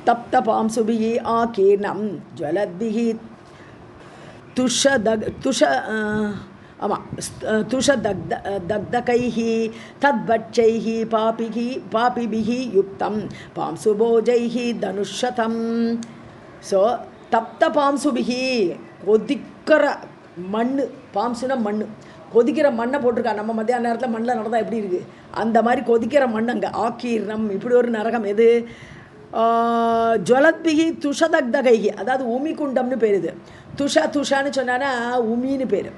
तप्तपांसुभिः आकीर्णं ज्वलद्भिः तुषदग्धकैः तद्वच्चैः पापिभिः युक्तं पांसुभोजैः धनुषतं. ஸோ தப்த பாம்சுபிகி கொதிக்கிற மண், பாம்சுனா மண், கொதிக்கிற மண்ணை போட்டிருக்கா. நம்ம மத்தியான நேரத்தில் மண்ணில் நடந்தால் எப்படி இருக்குது அந்த மாதிரி கொதிக்கிற மண் அங்கே ஆக்கீர்ணம். இப்படி ஒரு நரகம் எது? ஜுவலத்பிகி துஷதக்தகைகி, அதாவது உமி குண்டம்னு பேர். இது துஷான்னு சொன்னான்னா உமின்னு பேர்.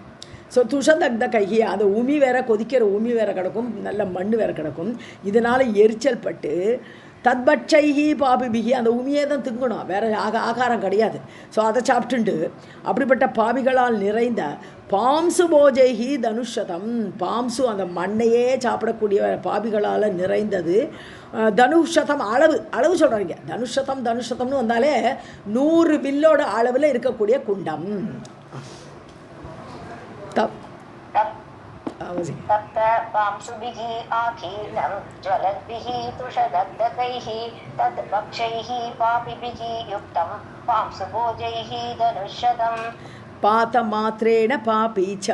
ஸோ துஷதக்தகைகி, அந்த உமி வேற, கொதிக்கிற உமி வேற கிடக்கும், நல்ல மண் வேற கிடக்கும். இதனால் எரிச்சல் பட்டு தத்பட்சைஹி பாபிபிகி, அந்த உமியை தான் திங்கணும், வேறு ஆகாரம் கிடையாது. ஸோ அதை சாப்பிட்டுண்டு அப்படிப்பட்ட பாபிகளால் நிறைந்த பாம்சு போஜைஹி தனுஷதம், பாம்சு அந்த மண்ணையே சாப்பிடக்கூடிய பாபிகளால் நிறைந்தது. தனுஷதம் அளவு சொல்கிறாங்க. தனுஷதம்னு வந்தாலே 100 வில்லோட அளவில் இருக்கக்கூடிய குண்டம். तप्त पांसुभिः आकीर्णं ज्वलद्भिः तुषदग्धकैः तद्वक्षैः पापिभिः युक्तं पांसुभोजैः धनुषदम्. पातमात्रेण पापी च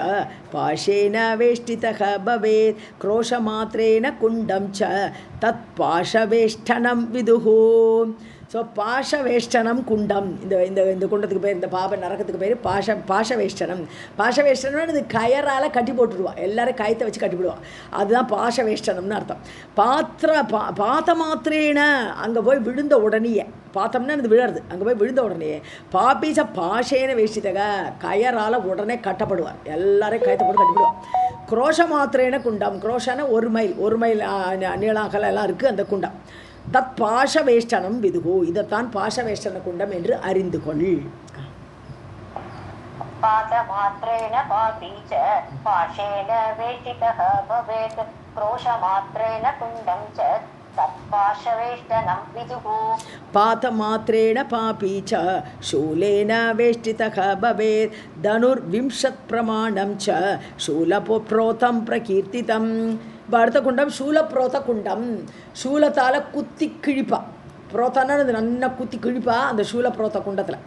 पाशेन वेष्टितः भवेत् क्रोशमात्रेण कुण्डं च तत्पाशवेष्टनं विदुः. ஸோ பாஷவேஷ்டனம் குண்டம், இந்த குண்டத்துக்கு பேர், இந்த பாப நரகத்துக்கு பேர் பாஷவேஷ்டனம். பாஷவேஷ்டனம்னு இது கயரால் கட்டி போட்டுடுவான், எல்லோரும் கயத்தை வச்சு கட்டிவிடுவான், அதுதான் பாஷவேஷ்டனம்னு அர்த்தம். பாத்த மாத்திரேன, அங்கே போய் விழுந்த உடனேயே, பார்த்தோம்னா இது விழருது, அங்கே போய் விழுந்த உடனே பாப்பீச பாஷேன வேஷ்டித்தக, கயரால் உடனே கட்டப்படுவார், எல்லாரையும் கயத்தை போட்டு கட்டிவிடுவான். குரோஷ மாத்திரேன குண்டம், குரோஷான ஒரு மைல் நீளாகலாம் எல்லாம் இருக்குது அந்த குண்டம். தத் பாஷவேஷ்டனம் விதுகு, இதைத்தான் பாஷவேஷ்டன குண்டம் என்று அறிந்து கொள். பாதமாத்ரேண பாபீச்ச பாஷேன வேஷ்டிதः பவேத் க்ரோஷமாத்ரேண குண்டம் ச தத் பாஷவேஷ்டனம் விதுகு. பாதமாத்ரேண பாபீச்ச शूलेन वेष्टितः भवेत् धनुर्विंशत् प्रमाणं च शूलप्रोतं प्रकीर्तितम्. இப்போ அடுத்த குண்டம் சூலப்ரோத குண்டம். சூலத்தால் குத்தி கிழிப்பா, புரோத்தானா அது நல்லா குத்தி கிழிப்பா அந்த சூலப்ரோத குண்டத்தில்.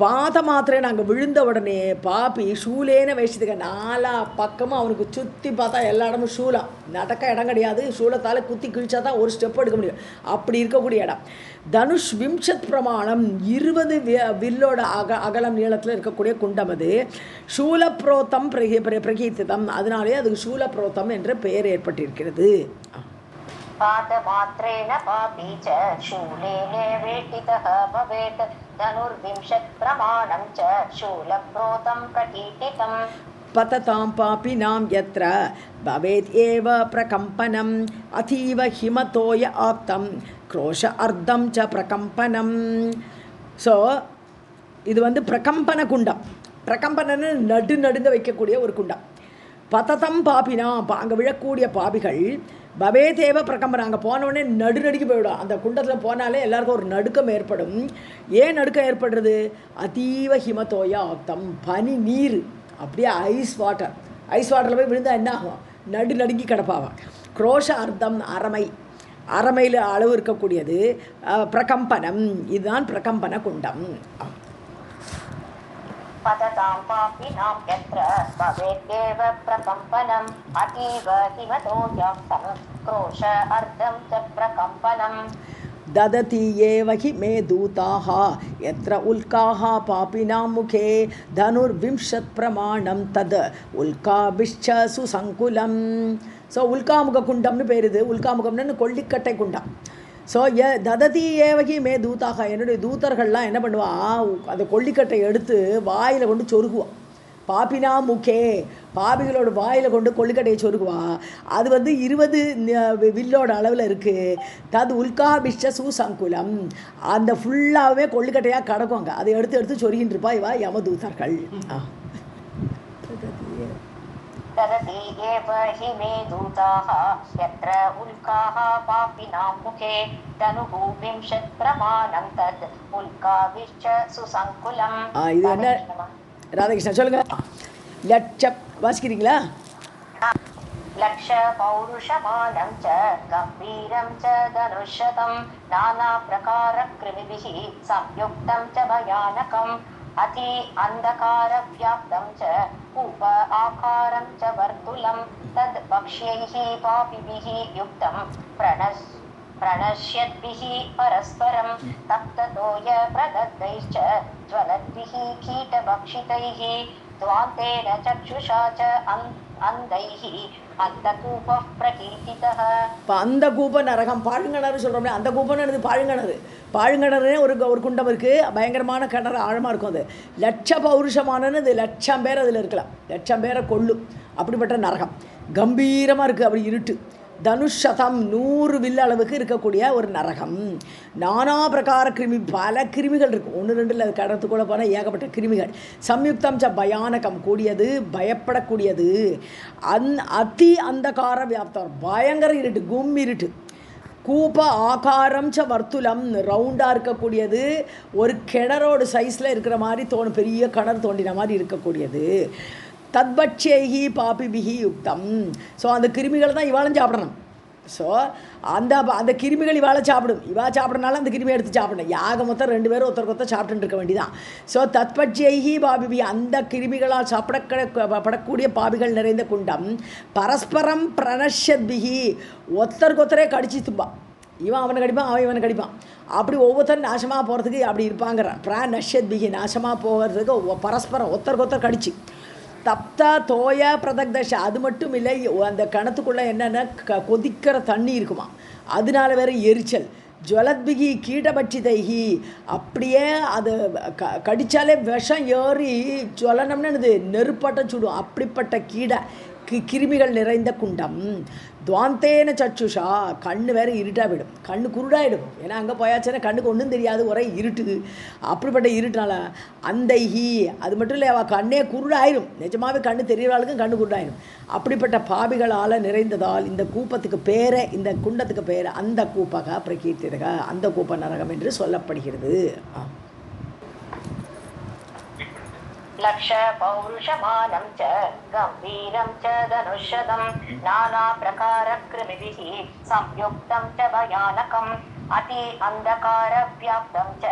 பாத மாத்திரை நாங்கள் விழுந்த உடனே பாப்பி ஷூலேன வேஷ்டித்துக்க, 4 பக்கமும் அவனுக்கு சுற்றி பார்த்தா எல்லா இடமும் சூலம், நடக்க இடம் கிடையாது, சூலத்தால் குத்தி கிழிச்சா தான் ஒரு ஸ்டெப் எடுக்க முடியும், அப்படி இருக்கக்கூடிய இடம். தனுஷ் விம்சத் பிரமாணம், 20 வில்லோட அகலம் நீளத்தில் இருக்கக்கூடிய குண்டம் அது. சூலப்ரோத்தம் பிரகீர்த்திதம், அதனாலே அதுக்கு சூலப்ரோத்தம் என்ற பெயர் ஏற்பட்டிருக்கிறது. पादमात्रेण पापी च शूलेन वेष्टितः भवेत् धनुर्विंशत् प्रमाणं च शूलप्रोतं प्रकीर्तितम्. पततां पापिनां यत्र भवेत् एव प्रकम्पनम् अतीव हिमतोय आप्तं क्रोश अर्धं च प्रकम्पनम्. ஸோ இது பிரகம்பன குண்டம். பிரகம்பனன்னு நடுங்க வைக்கக்கூடிய ஒரு குண்டம். பததம் பாபினா, அங்கே விழக்கூடிய பாபிகள் பவே தேவ பிரகம்பனம், அங்கே போனவுடனே நடுநடுக்கி போய்விடும். அந்த குண்டத்தில் போனாலே எல்லாருக்கும் ஒரு நடுக்கம் ஏற்படும். ஏன் நடுக்கம் ஏற்படுறது? அதீவ ஹிமத்தோயா ஆக்தம், பனி நீர், அப்படியே ஐஸ் வாட்டரில் போய் விழுந்தால் என்ன ஆகும்? நடுங்கி கிடப்பாவான். குரோஷ அர்த்தம், அரைமையில் அளவு இருக்கக்கூடியது பிரகம்பனம், இதுதான் பிரகம்பன குண்டம். पततां पापिनां यत्र भवेदेव प्रकम्पनम् अतीव हिमतोयाक्तं क्रोश अर्धं च प्रकम्पनम्. ददति एव हि मे दूताः यत्र उल्काः पापिनां मुखे धनुर्विंशत् प्रमाणं तद् उल्काभिश्च सुसङ्कुलं. ஸோ உல்காமுக குண்டம்னு பேர். இது உல்காமுகம்னு கொல்லிக்கட்டை குண்டம். ஸோ தததி ஏவகி மே தூதாக, என்னுடைய தூதர்கள்லாம் என்ன பண்ணுவான், அந்த கொல்லிக்கட்டை எடுத்து வாயில் கொண்டு சொருகுவான். பாப்பினா முக்கே, பாபிகளோட வாயில் கொண்டு கொல்லிக்கட்டையை சொருகுவான். அது 20 வில்லோட அளவில் இருக்குது. தது உல்காபிஷ்ட சுசங்குலம், அந்த ஃபுல்லாகவே கொல்லிக்கட்டையாக கிடக்குவாங்க. அதை எடுத்து சொருகின்னு இருப்பா இவா யமதூதர்கள். तदति एव हि मे दूताः यत्र उल्काः पापिनां मुखे धनुः विंशत् प्रमाणं तद् उल्काभिश्च सुसङ्कुलम्. இது என்ன ராதாகிருஷ்ணன் சொல்லுங்க. லட்ச வாசிக்கிறீங்களா? लक्ष पौरुषमानं च गम्भीरं च धनुष्यतं नानाप्रकारकृमिभिः संयुक्तं च भयानकम् अति अन्धकारव्याप्तं च कूप आकारं च वर्तुलं तद् वक्ष्यैः पापिभिः युक्तं प्रणश्यद्भिः परस्परं तप्ततोयप्रदग्धैश्च ज्वलद्भिः कीटभक्षितैः द्वान्तेन चक्षुषा च अन्धैः अन्तकूपः प्रकीर्तितः. இப்போ அந்த கூப்ப நரகம் பாழுங்கிணறு சொல்கிறோம்ல, அந்த கூப்பன்னு பாழுங்கிணறு. பாழுங்கிணறுனே ஒரு குண்டம் இருக்குது, பயங்கரமான கிணறு, ஆழமாக இருக்கும். அது லட்ச பௌருஷமானது, லட்சம் பேர் அதில் இருக்கலாம், லட்சம் பேரை கொள்ளும். அப்படிப்பட்ட நரகம் கம்பீரமாக இருக்குது, அப்படி இருட்டு. தனுஷதம் 100 வில் அளவுக்கு இருக்கக்கூடிய ஒரு நரகம். நானா பிரகார கிருமி, பல கிருமிகள் இருக்குது. 1 2 இல்லை, கடத்துக்குள்ளே போனால் ஏகப்பட்ட கிருமிகள். சம்யுக்தம் ச பயானகம், கூடியது, பயப்படக்கூடியது. அதி அந்தகார வியாப்தம், பயங்கர இருட்டு, கும் இருட்டு. கூப்ப ஆகாரம் ச வர்த்துலம், ரவுண்டாக இருக்கக்கூடியது, ஒரு கிணறோட சைஸில் இருக்கிற மாதிரி தோணும், பெரிய கிணறு தோண்டின மாதிரி இருக்கக்கூடியது. தத்பட்சேகி பாபிபிகி யுக்தம். ஸோ அந்த கிருமிகள் தான் இவாளும் சாப்பிடணும். ஸோ அந்த கிருமிகள் இவாளை சாப்பிடும், இவா சாப்பிட்றனால அந்த கிருமியை எடுத்து சாப்பிடணும். யாக மொத்தம் 2 பேரும் ஒருத்தருக்கு சாப்பிட்டு இருக்க வேண்டிதான். ஸோ தத்பட்சேகி பாபிபி, அந்த கிருமிகளால் சாப்பிடப்படக்கூடிய பாபிகள் நிறைந்த குண்டம். பரஸ்பரம் பிரணஷத்பிகி, ஒருத்தருக்கொத்தரே கடிச்சு துப்பா. இவன் அவனை கடிப்பான், அவன் இவனை கடிப்பான். அப்படி ஒவ்வொருத்தரும் நாசமாக போகிறதுக்கு அப்படி இருப்பாங்கிறான். பிரணஷத்பிகி, நாசமாக போகிறதுக்கு பரஸ்பரம் ஒருத்தருக்கொத்தர் கடிச்சு. தப்த தோய பிரதக்தஷ, அது மட்டும் இல்லை, அந்த கிணத்துக்குள்ளே என்னென்ன கொதிக்கிற தண்ணி இருக்குமா, அதனால வேறு எரிச்சல். ஜுவலத்பிகி கீட்டபட்சிதைகி, அப்படியே அது கடித்தாலே விஷம் ஏறி ஜுவலனம்னு என்னது, நெருப்பாட்ட சுடும். அப்படிப்பட்ட கிருமிகள் நிறைந்த குண்டம். துவாந்தேன சச்சுஷா, கண்ணு வேறு இருட்டாக விடும், கண்ணு குருடாயிடும். ஏன்னா அங்கே போயாச்சுன்னா கண்ணுக்கு ஒன்றும் தெரியாது, ஒரே இருட்டு. அப்படிப்பட்ட இருட்டுனால அந்தைஹி, அது மட்டும் இல்லை, அவள் கண்ணே குருடாயிடும். நிஜமாகவே கண்ணு தெரியவாளுக்கும் கண்ணு குருடாயிடும். அப்படிப்பட்ட பாபிகளால் நிறைந்ததால் இந்த கூப்பத்துக்கு பேரை, இந்த குண்டத்துக்கு பேரை அந்த கூப்பக பிரகீர்த்திதக, அந்த கூப்ப நரகம் என்று சொல்லப்படுகிறது. लक्ष पौरुषमानं च गम्भीरं च धनुष्यदं नानाप्रकारकृमिभिः संयुक्तं च भयानकम् अति अन्धकारव्याप्तं च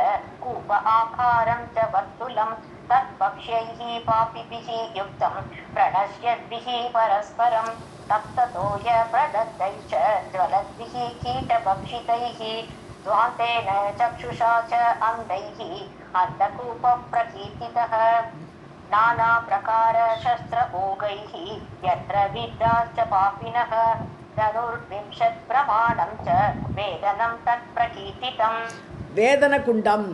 कूप आकारं च वर्तुलं तत्पक्ष्यैः पापिभिः युक्तं प्रणश्यद्भिः परस्परं तप्ततोयप्रदग्धैश्च ज्वलद्भिः कीटभक्षितैः द्वान्तेन चक्षुषा च अन्धैः अन्धकूपः प्रकीर्तितः. नानाप्रकारशस्त्रभोगैः यत्र विद्याश्च पापिनः धनुर्विंशत्प्रमाणं च वेदनं तत्प्रकीर्तितम्. வேதன குண்டம்,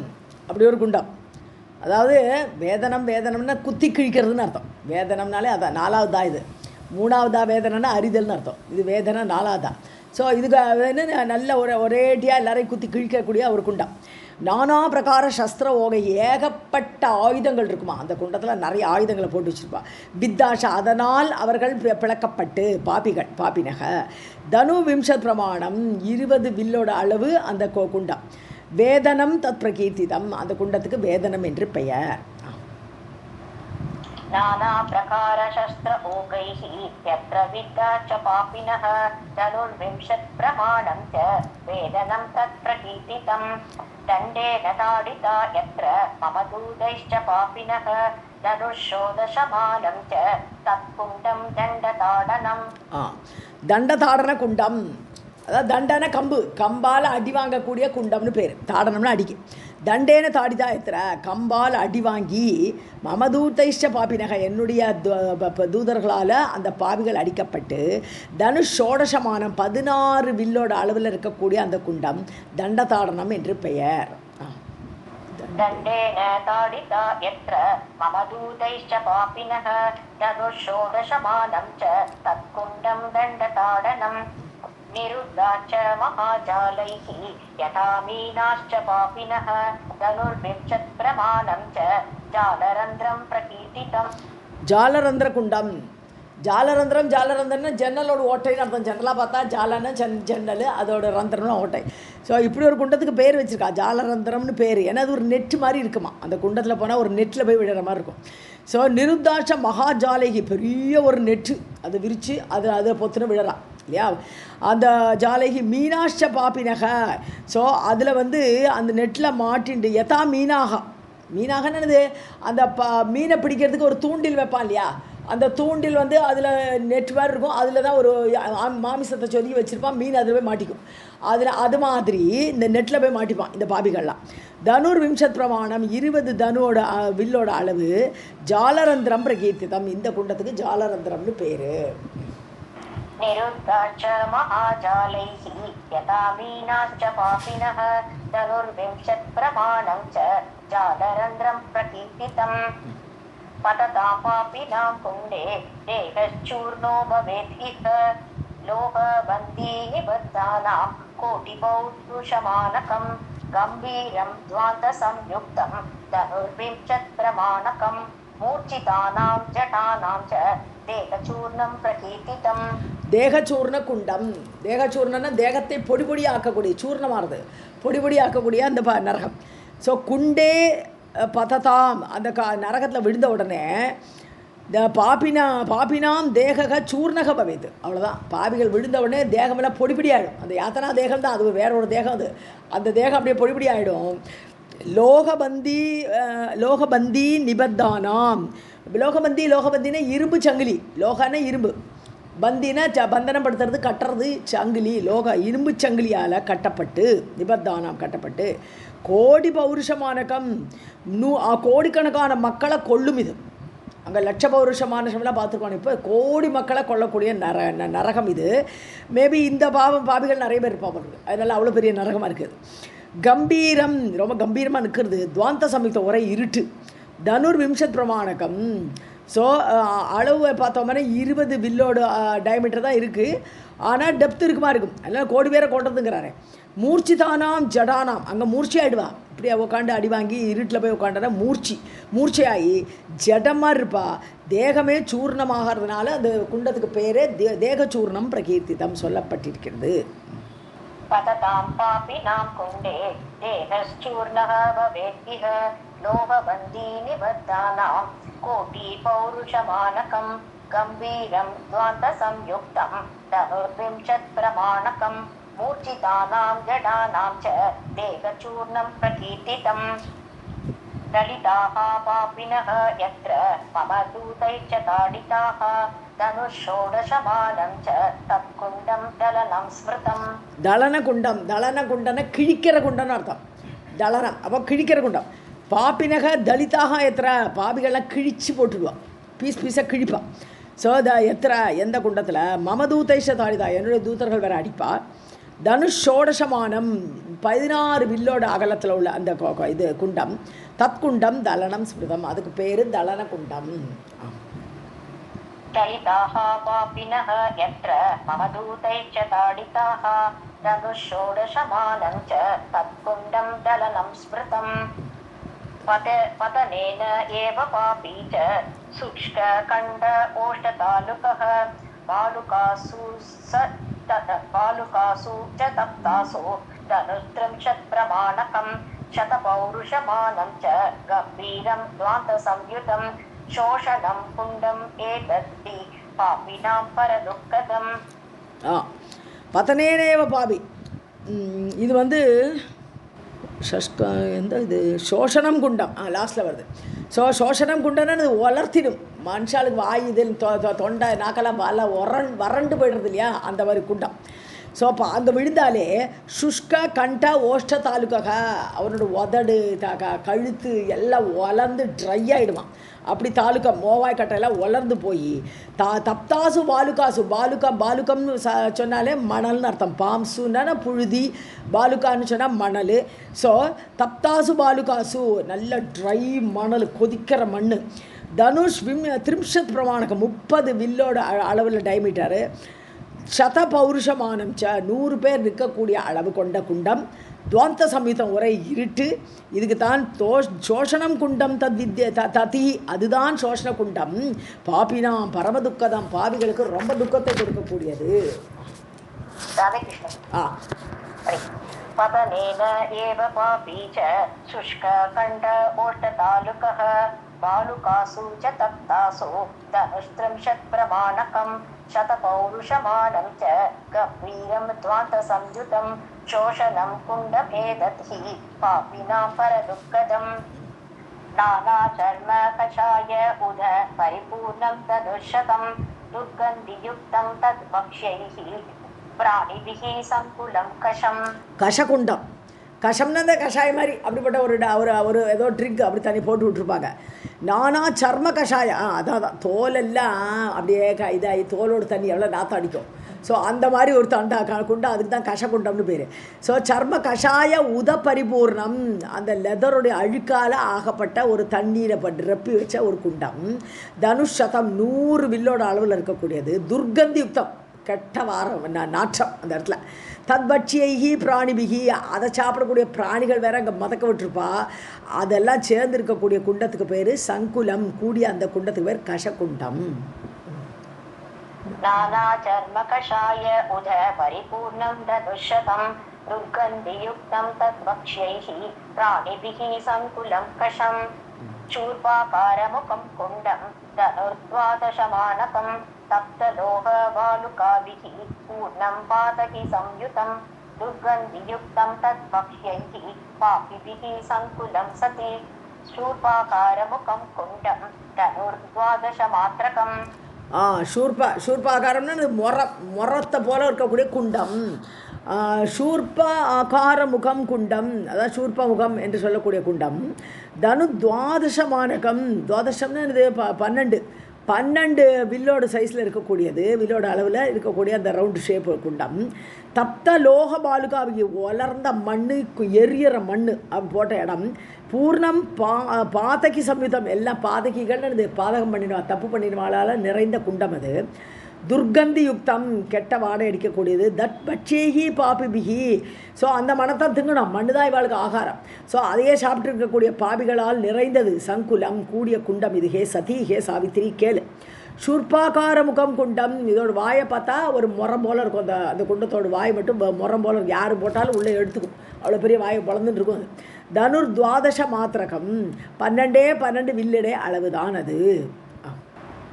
அப்படி ஒரு குண்டம். அதாவது வேதனம்னா குத்தி கிழிக்கிறதுன்னு அர்த்தம். வேதனம்னாலே அதான் 4வது தான். இது 3வதா வேதனைன்னா அறிதல்னு அர்த்தம். இது வேதனை 4வதா. ஸோ இதுக்கு நல்ல ஒரேடியாக எல்லாரையும் குத்தி கிழிக்கக்கூடிய ஒரு குண்டம். நானா பிரகார சஸ்திர ஓகை, ஏகப்பட்ட ஆயுதங்கள் இருக்குமா அந்த குண்டத்தில், நிறைய ஆயுதங்களை போட்டு வச்சுருப்பா. வித்தாஷா, அதனால் அவர்கள் பிளக்கப்பட்டு பாப்பினக. தனு விம்சத் பிரமாணம், 20 வில்லோட அளவு அந்த குண்டம். வேதனம் தத் பிரகீர்த்திதம், அந்த குண்டத்துக்கு வேதனம் என்று பெயர். नाना प्रकार शस्त्र ओगैः यत्र विद्या च पापिनः धनुर्विंशत् प्रमाणं च वेदनं तत् प्रकीर्तितं. दण्डेन ताडिता यत्र मम दूतैश्च पापिनः धनुर्षोडशमानं च तत्कुण्डं दण्डताडनं. தண்டதாடன குண்டம், அதாவது தண்டன கம்பால் அடி வாங்கக்கூடிய குண்டம்னு பேர். தாடனம்னா அடிக்கு. தண்டேன தாடிதா எத்திர, கம்பால் அடி வாங்கி மமதூத்தைஷ்ட பாபினக, என்னுடைய தூதர்களால் அந்த பாவிகள் அடிக்கப்பட்டு தனுஷோடசமானம் 16 வில்லோட அளவில் இருக்கக்கூடிய அந்த குண்டம் தண்டதாடனம் என்று பெயர். दण्डेन ताडिता यत्र मम दूतैश्च पापिनः धनुर्षोडशमानं च तत्कुण्डं दण्डताडनं. निरुद्धाश्च महाजालैः यथा मीनाश्च पापिनः धनुर्विंशत् प्रमाणं च जालरन्ध्रं प्रकीर्तितम्. ஜாலரந்திர குண்டம், ஜாலரந்திரம் ஜாலரந்திரம்னா ஜன்னலோட ஓட்டைன்னு அர்த்தம். ஜன்னலாக பார்த்தா ஜாலன்னா ஜன்னல், அதோட ரந்திரம்னு ஓட்டை. ஸோ இப்படி ஒரு குண்டத்துக்கு பேர் வச்சுருக்கா, ஜாலரந்திரம்னு பேர். ஏன்னா அது ஒரு நெட்டு மாதிரி இருக்குமா, அந்த குண்டத்தில் போனால் ஒரு நெட்டில் போய் விடுற மாதிரி இருக்கும். ஸோ நிருத்தாட்ச மகாஜாலைகி, பெரிய ஒரு நெட்டு அது விரித்து அதை பொத்துன்னு விழறான் இல்லையா. அந்த ஜாலைகி மீனாஷ்ச பாப்பினக. ஸோ அதில் வந்து அந்த நெட்டில் மாட்டின்ட்டு யதா மீனாகன்னு என்னது, அந்த மீனை பிடிக்கிறதுக்கு ஒரு தூண்டில் வைப்பான் இல்லையா, அந்த தூண்டில் வந்து அதில் நெட் மாதிரி இருக்கும், அதில் தான் ஒரு மாமிசத்தை சொருகி வச்சுருப்பான், மீன் அதில் போய் மாட்டிக்கும். அது மாதிரி இந்த நெட்டில் போய் மாட்டிப்பான் இந்த பாபிகள்லாம். தனுர் விம்சத் பிரமாணம் 20 தனுவோட வில்லோட அளவு. ஜாலரந்திரம் பிரகீர்த்திதம், இந்த குண்டத்துக்கு ஜாலரந்திரம்னு பேர். निरुद्धाश्च महाजालैः यथा मीनाश्च पापिनः धनुर्विंशत्प्रमाणं च जालरन्ध्रं प्रकीर्तितम् पततां पापिनां कुण्डे देहश्चूर्णो भवेत् इह लोहबन्दी निबद्धानां कोटिपौरुषमानकं गम्भीरं द्वान्तसंयुक्तं धनुर्विंशत्प्रमाणकं मूर्छितानां जटानां च தேகச்சூர்ணம் பிரகீர்த்திதம். தேகச்சூர்ண குண்டம். தேகச்சூர்ணன்னா தேகத்தை பொடி பொடி ஆக்கக்கூடிய, சூர்ணமானது பொடி பொடி ஆக்கக்கூடிய அந்த நரகம். ஸோ குண்டே பததாம், அந்த நரகத்தில் விழுந்த உடனே இந்த பாப்பினாம் தேக சூர்ணக பவேது. அவ்வளோதான், பாவிகள் விழுந்த உடனே தேகமெல்லாம் பொடிப்படி ஆகிடும். அந்த யாத்தனா தேகம் தான், அது வேற ஒரு தேகம். அது அந்த தேகம் அப்படியே பொடிப்படி ஆகிடும். லோகபந்தி நிபத்தானாம். லோகபந்தினா இரும்பு சங்கிலி, லோகன்னா இரும்பு, பந்தினா பந்தனப்படுத்துறது கட்டுறது, சங்கிலி, இரும்பு சங்கிலியால் கட்டப்பட்டு, நிபத்தானாம் கட்டப்பட்டு, கோடி பௌருஷமானகம், கோடிக்கணக்கான மக்களை கொல்லும். இது அங்கே லட்ச பௌருஷமானகம்லாம் பார்த்துருக்கோம். இப்போ கோடி மக்களை கொல்லக்கூடிய நரகம் இது. மேபி இந்த பாவிகள் நிறைய பேர் இருப்பாங்க, அதனால் அவ்வளோ பெரிய நரகமாக இருக்குது. கம்பீரம், ரொம்ப கம்பீரமாக நிற்கிறது. துவாந்த சமயத்தை ஒரே இருட்டு. தனுர் விம்சத் பிரமாணகம். ஸோ அளவு பார்த்தோம்னா 20 வில்லோட டயமீட்டர் தான் இருக்குது, ஆனால் டெப்த் இருக்குமா இருக்கும். அதனால் கோடி பேரை கொண்டதுங்கிறாரு. மூர்ச்சிதானாம் ஜடானாம், அங்கே மூர்ச்சி ஆகிடுவா, இப்படியா உட்காந்து அடி வாங்கி இருட்டில் போய் உட்காண்டா மூர்ச்சையாகி ஜடமாக இருப்பா. தேகமே சூர்ணமாகிறதுனால அந்த குண்டத்துக்கு பேரே தேகச்சூர்ணம் பிரகீர்த்திதம் சொல்லப்பட்டிருக்கிறது. பததாம் பாபினாம் குண்டே தேகச்சூர்ணः भवेत् इह लोहबन्दी निबद्धानां कोटि पौरुषमानकं गम्भीरं द्वान्तसंयुक्तं धनुर्विंशत्प्रमाणकं मूर्छितानां जडानां च देहचूर्णं प्रकीर्तितम् दलिताः पापिनः यत्र मम दूतैश्च ताडिताः धनुषोडशमानं च तत्कुण्डं दलनं स्मृतं. दलनकुण्डन கிழிக்கிற குண்டம்னு அர்த்தம். தலனம் அப்போ கிழிக்கிற குண்டம். பாப்பினக தலிதாக எத்திர, பாபிகள்லாம் கிழிச்சு போட்டுடுவான், பீஸாக கிழிப்பான். ஸோ எந்த குண்டத்தில் மமதூதைஷ தாடிதா, என்னுடைய தூதர்கள் வேறு அடிப்பா. தனுஷோடசமானம் 16 வில்லோட அகலத்தில் உள்ள அந்த இது குண்டம். தத்குண்டம் தலனம் ஸ்மிருதம், அதுக்கு பேர் தலன குண்டம். दलिताः पापिनः यत्र मम दूतैश्च ताडिताः धनुषोडशमानं च तत्कुण्डं दलनं स्मृतं पतनेन एव पापी च शुष्ककण्ड ओष्ठतालुकः बालुकासु च तप्तासु धनुस्त्रिंशत्प्रमाणकं शतपौरुषमानं च गम्भीरं द्वान्तसंयुतं शोषणं कुण्डम् एतद्धि पापिनां परदुःखदम्. பதனேனேவ பாபி, இது வந்து எந்த இது சோஷணம் குண்டம் லாஸ்ட்டில் வருது. ஸோ சோஷணம் குண்டம்னா அது வளர்த்திடும், மனுஷாளுக்கு வாய் இது தொண்டை நாக்கெல்லாம் வறண்டு போய்டுறது இல்லையா, அந்த மாதிரி குண்டம். ஸோ அப்போ அங்கே விழுந்தாலே சுஷ்க கண்ட ஓஷ்ட தாலுக்காக அவனோட உதடு கழுத்து எல்லாம் வளர்ந்து ட்ரை ஆகிடுவான். அப்படி தாலுக்கா மோவாய் கட்டையெல்லாம் வளர்ந்து போய் தப்தாசு பாலுக்கம்னு சொன்னாலே மணல்னு அர்த்தம். பாம்சுன்னா புழுதி, பாலுக்கான்னு சொன்னால் மணல். ஸோ தப்தாசு பாலுகாசு நல்ல ட்ரை மணல், கொதிக்கிற மண். தனுஷ் திரிம்ஷத் பிரமாணகம் 30 வில்லோட அளவில் டயமீட்டரு. சத பௌருஷமானம் 100 பேர் நிற்கக்கூடிய அளவு கொண்ட குண்டம். துவாந்த சம்யுதம் ஒரே இருட்டு. இதுக்கு தான் சோஷணம் குண்டம் ததி, அதுதான் சோஷண குண்டம். பாபினாம் பரமதுக்கதம், பாவிகளுக்கு ரொம்ப துக்கத்தை கொடுக்கக்கூடியது. पतनेन एव पापी च शुष्ककण्ठ ओष्ठतालुकः बालुकासु च तप्तासु धनुस्त्रिंशत्प्रमाणकं शतपौरुषमानं च गम्भीरं ध्वान्तसंयुतं शोषणं कुण्डमेदद्धि पापिनां परदुःखदम् नानाचर्म कषाय उद परिपूर्णं धनुषतं दुर्गन्धियुक्तं तद्वक्ष्यैः பிராணிபிகி சங்குலம் கஷம். கஷகுண்டம், கஷம்னா இந்த கஷாயம் மாதிரி அப்படிப்பட்ட ஒரு ஏதோ ட்ரிக் அப்படி தண்ணி போட்டு விட்ருப்பாங்க. நானா சர்ம கஷாயம், அதான் தோலெல்லாம் அப்படியே இதாகி தோலோடு தண்ணி எவ்வளோ நாற்றம் அடிக்கும். ஸோ அந்த மாதிரி ஒரு குண்டம், அதுக்கு தான் கஷகுண்டம்னு பேர். ஸோ சர்ம கஷாய உத பரிபூர்ணம், அந்த லெதருடைய அழுக்கால் ஆகப்பட்ட ஒரு தண்ணீரை ரப்பி வச்ச ஒரு குண்டம். தனுஷதம் 100 வில்லோட அளவில் இருக்கக்கூடியது. துர்கந்தி யுக்தம், கெட்ட வாரம் நாற்றம் அந்த இடத்துல. தத்பட்சியைகி பிராணிபிகி, அதை சாப்பிடக்கூடிய பிராணிகள் வேற அங்கே மதக்க விட்டுருப்பா. அதெல்லாம் சேர்ந்து இருக்கக்கூடிய குண்டத்துக்கு பேர் சங்குலம், கூடிய அந்த குண்டத்துக்கு பேர் கஷகுண்டம். நானா சர்ம கஷாய உத பரிபூர்ணம் தனுஷதம் துர்கந்தியுக்தம் தத்வக்ஷ்யைஹி பிராணிபிகி சங்குலம் கஷம். சூர்பாகாரமுகம் குண்டம் தனுர்த்வாதசமானகம் तप्तलोह वालुकाभिः पूर्णं पातकी संयुतं दुर्गन्धियुक्तं तद्वक्ष्यैः पापिभिः सङ्कुलं सति शूर्पाकारमुखं कुण्डं धनुर्द्वादशमात्रकम्. ஷூர்பாகாரம்னா மொரத்தை போல இருக்கக்கூடிய குண்டம். ஷூர்ப ஆகார முகம் குண்டம், அதாவது ஷூர்ப முகம் என்று சொல்லக்கூடிய குண்டம். தனு துவாதசமானகம், துவாதசம்னா இது 12 வில்லோட சைஸில் இருக்கக்கூடியது, வில்லோட அளவில் இருக்கக்கூடிய அந்த ரவுண்டு ஷேப் குண்டம். தப்த லோக பாலுகாவிக்கு, வளர்ந்த மண், எரியற மண் போட்ட இடம். பூர்ணம் பாதகி சம்யுதம், எல்லாம் பாதகிகள் பாதகம் பண்ணிடுவா, தப்பு பண்ணிடுவாளால் நிறைந்த குண்டம் அது. துர்கந்தி யுக்தம், கெட்ட வாடை அடிக்கக்கூடியது. தட் பட்சேகி பாபிபிகி, ஸோ அந்த மனத்தை திங்கணும், மண்ணு தான் இவாளுக்கு ஆகாரம். ஸோ அதையே சாப்பிட்டு இருக்கக்கூடிய பாபிகளால் நிறைந்தது. சங்குலம், கூடிய குண்டம் இது. ஹே சதி, ஹே சாவித்திரி கேளு. ஷூர்பாகார முகம் குண்டம், இதோட வாயை பார்த்தா ஒரு முறம் போல் இருக்கும். அந்த குண்டத்தோட வாய் மட்டும் முறம் போல் இருக்கும், யார் போட்டாலும் உள்ளே எடுத்துக்கும், அவ்வளோ பெரிய வாயை பிளந்துட்டு இருக்கும் அது. தனுர் துவாதச மாத்திரகம், 12 வில்லிடே அளவுதான் அது.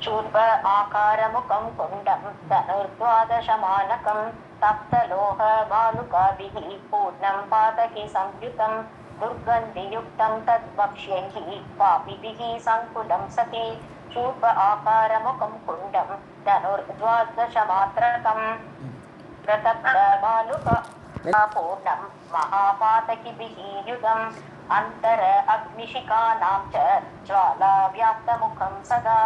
शूर्प आकारमुखं कुण्डं धनुर्द्वादशमानकं तप्तलोह बालुकाभिः पूर्णं पातकी संयुतं दुर्गन्धियुक्तं तद्वक्ष्यैः पापिभिः सङ्कुलं सति. शूर्प आकारमुखं कुण्डं धनुर्द्वादशमात्रकं प्रतप्त बालुका पूर्णं महापातकिभिः युगम् अंतर अग्निशिखानां च ज्वालाव्याप्तमुखं सदा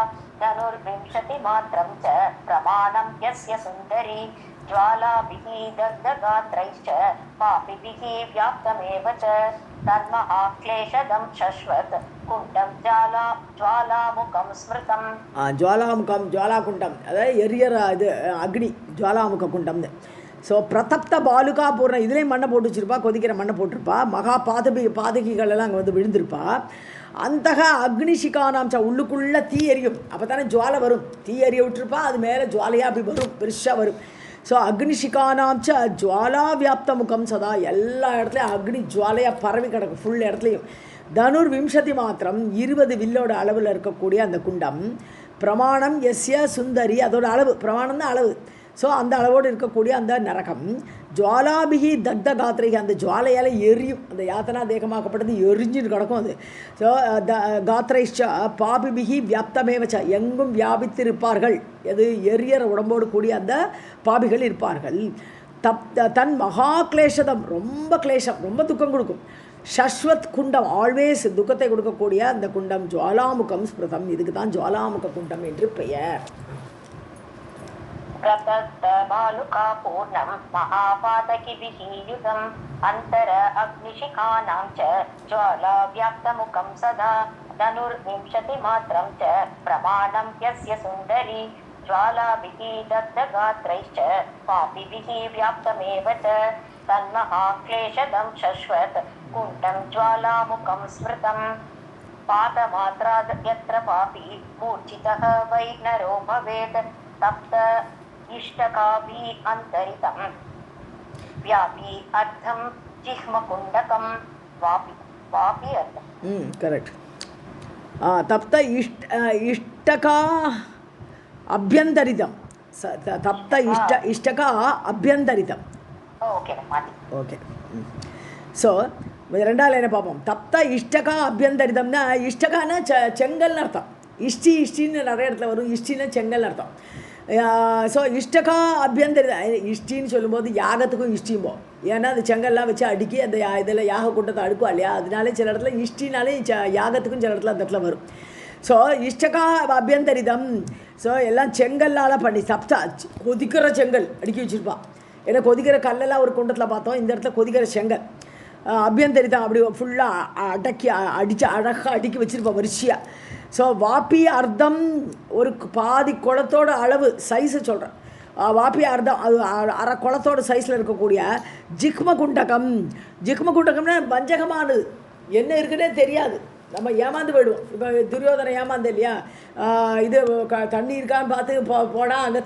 धनुर्विंशतिमात्रं च प्रमाणं यस्य सुन्दरी ज्वालाभिः दग्धगात्रैश्च पापिभिः व्याप्तमेव च तन्महाक्लेशदं शश्वत् कुण्डं ज्वालामुखं स्मृतं. ज्वालामुखं ज्वालाकुण्डम्, अதாவது எரியற இது அக்னி ஜுவாலாமுக குண்டம்னு. ஸோ பிரதப்த பாலுகா பூர்ணம், இதுலேயும் மண்ணை போட்டு வச்சுருப்பா, கொதிக்கிற மண்ணை போட்டிருப்பா. மகா பாதகிகள் எல்லாம் அங்கே வந்து விழுந்திருப்பா. அந்த அக்னிஷிகானாம்ச, உள்ளுக்குள்ளே தீ எரியும், அப்போ தானே ஜுவாலை வரும். தீ எரிய விட்டுருப்பா, அது மேலே ஜுவாலையாக அப்படி வரும், பெருசாக வரும். ஸோ அக்னிஷிகானாம்ச ஜுவாலா வியாப்த முகம் சதா, எல்லா இடத்துலையும் அக்னி ஜுவாலையாக பரவி கிடக்கும் ஃபுல் இடத்துலையும். தனுர் விம்சதி மாத்திரம், 20 வில்லோட அளவில் இருக்கக்கூடிய அந்த குண்டம். பிரமாணம் எஸ்ய சுந்தரி, அதோட அளவு, பிரமாணம் தான் அளவு. ஸோ அந்த அளவோடு இருக்கக்கூடிய அந்த நரகம். ஜுவாலாபிகி தக்த காத்திரைகி, அந்த ஜுவாலையால் எரியும், அந்த யாத்தனா தேகமாக்கப்பட்டது எரிஞ்சுன்னு கிடக்கும் அது. ஸோ காத்திரைச்சா பாபிபிகி வியாப்தமேவச்சா, எங்கும் வியாபித்திருப்பார்கள். எது எரியற உடம்போடு கூடிய அந்த பாபிகள் இருப்பார்கள். தன் மகா கிளேஷதம், ரொம்ப கிளேஷம், ரொம்ப துக்கம் கொடுக்கும். ஷஸ்வத் குண்டம், ஆல்வேஸ் துக்கத்தை கொடுக்கக்கூடிய அந்த குண்டம். ஜுவாலாமுகம் ஸ்மிருதம், இதுக்கு தான் ஜுவாலாமுக குண்டம் என்று பெயர். प्रतप्त बालुका पूर्णं महापातकिभिः युगम् अंतर अग्निशिखानां च ज्वालाव्याप्तमुखं सदा धनुर्विंशतिमात्रं च प्रमाणं यस्य सुन्दरी ज्वालाभिः दग्धगात्रैश्च पापिभिः व्याप्तमेव च तन्महाक्लेशदं शश्वत् कुण्डं ज्वालामुखं स्मृतम् पादमात्राद् यत्र पापी मूर्छितः वै नरो भवेत् तप्त इष्टकाभि अन्तरितं व्यापी अर्धं जिह्मकुण्डकं वापि अर्धम् करेक्ट तप्त इष्टका अभ्यन्तरितं तप्त इष्टका अभ्यन्तरितं ओके ஸோ ரெண்டாவது லைனை பார்ப்போம். தப்த இஷ்டகா அபியந்தரிதம்னா இஷ்டகானா செங்கல்னு அர்த்தம். இஷ்டின்னு நிறைய இடத்துல வரும். இஷ்டின்னா செங்கல்னு அர்த்தம். ஸோ இஷ்டகா அபியந்தரிதம் இஷ்டின்னு சொல்லும்போது யாகத்துக்கும் இஷ்டியும்போம். ஏன்னா அந்த செங்கல்லாம் வச்சு அடுக்கி அந்த இதில் யாக கூட்டத்தை அடுக்கும் இல்லையா, அதனாலே சில இடத்துல இஷ்டினாலே யாகத்துக்கும் சில இடத்துல அந்த இடத்துல வரும். ஸோ இஷ்டகா அபியந்தரிதம். ஸோ எல்லாம் செங்கல்லால் பண்ணி தப்தா கொதிக்கிற செங்கல் அடுக்கி வச்சுருப்பான். ஏன்னா கொதிக்கிற கல்லெல்லாம் ஒரு குண்டத்தில் பார்த்தோம், இந்த இடத்துல கொதிக்கிற செங்கல் அபியந்தரிதான் அப்படி ஃபுல்லாக அடித்து அழகாக அடுக்கி வச்சுருப்போம் வரிசையாக. ஸோ வாப்பி அர்த்தம் ஒரு பாதி குளத்தோட அளவு சைஸை சொல்கிறேன். வாப்பி அர்த்தம் அது அரை குளத்தோட சைஸில் இருக்கக்கூடிய ஜிக்ம குண்டகம்னா வஞ்சகமானது, என்ன இருக்குன்னே தெரியாது, நம்ம ஏமாந்து போயிடுவோம். இப்போ துரியோதனை ஏமாந்து இல்லையா, இது தண்ணி இருக்கான்னு பார்த்து போனால் அங்கே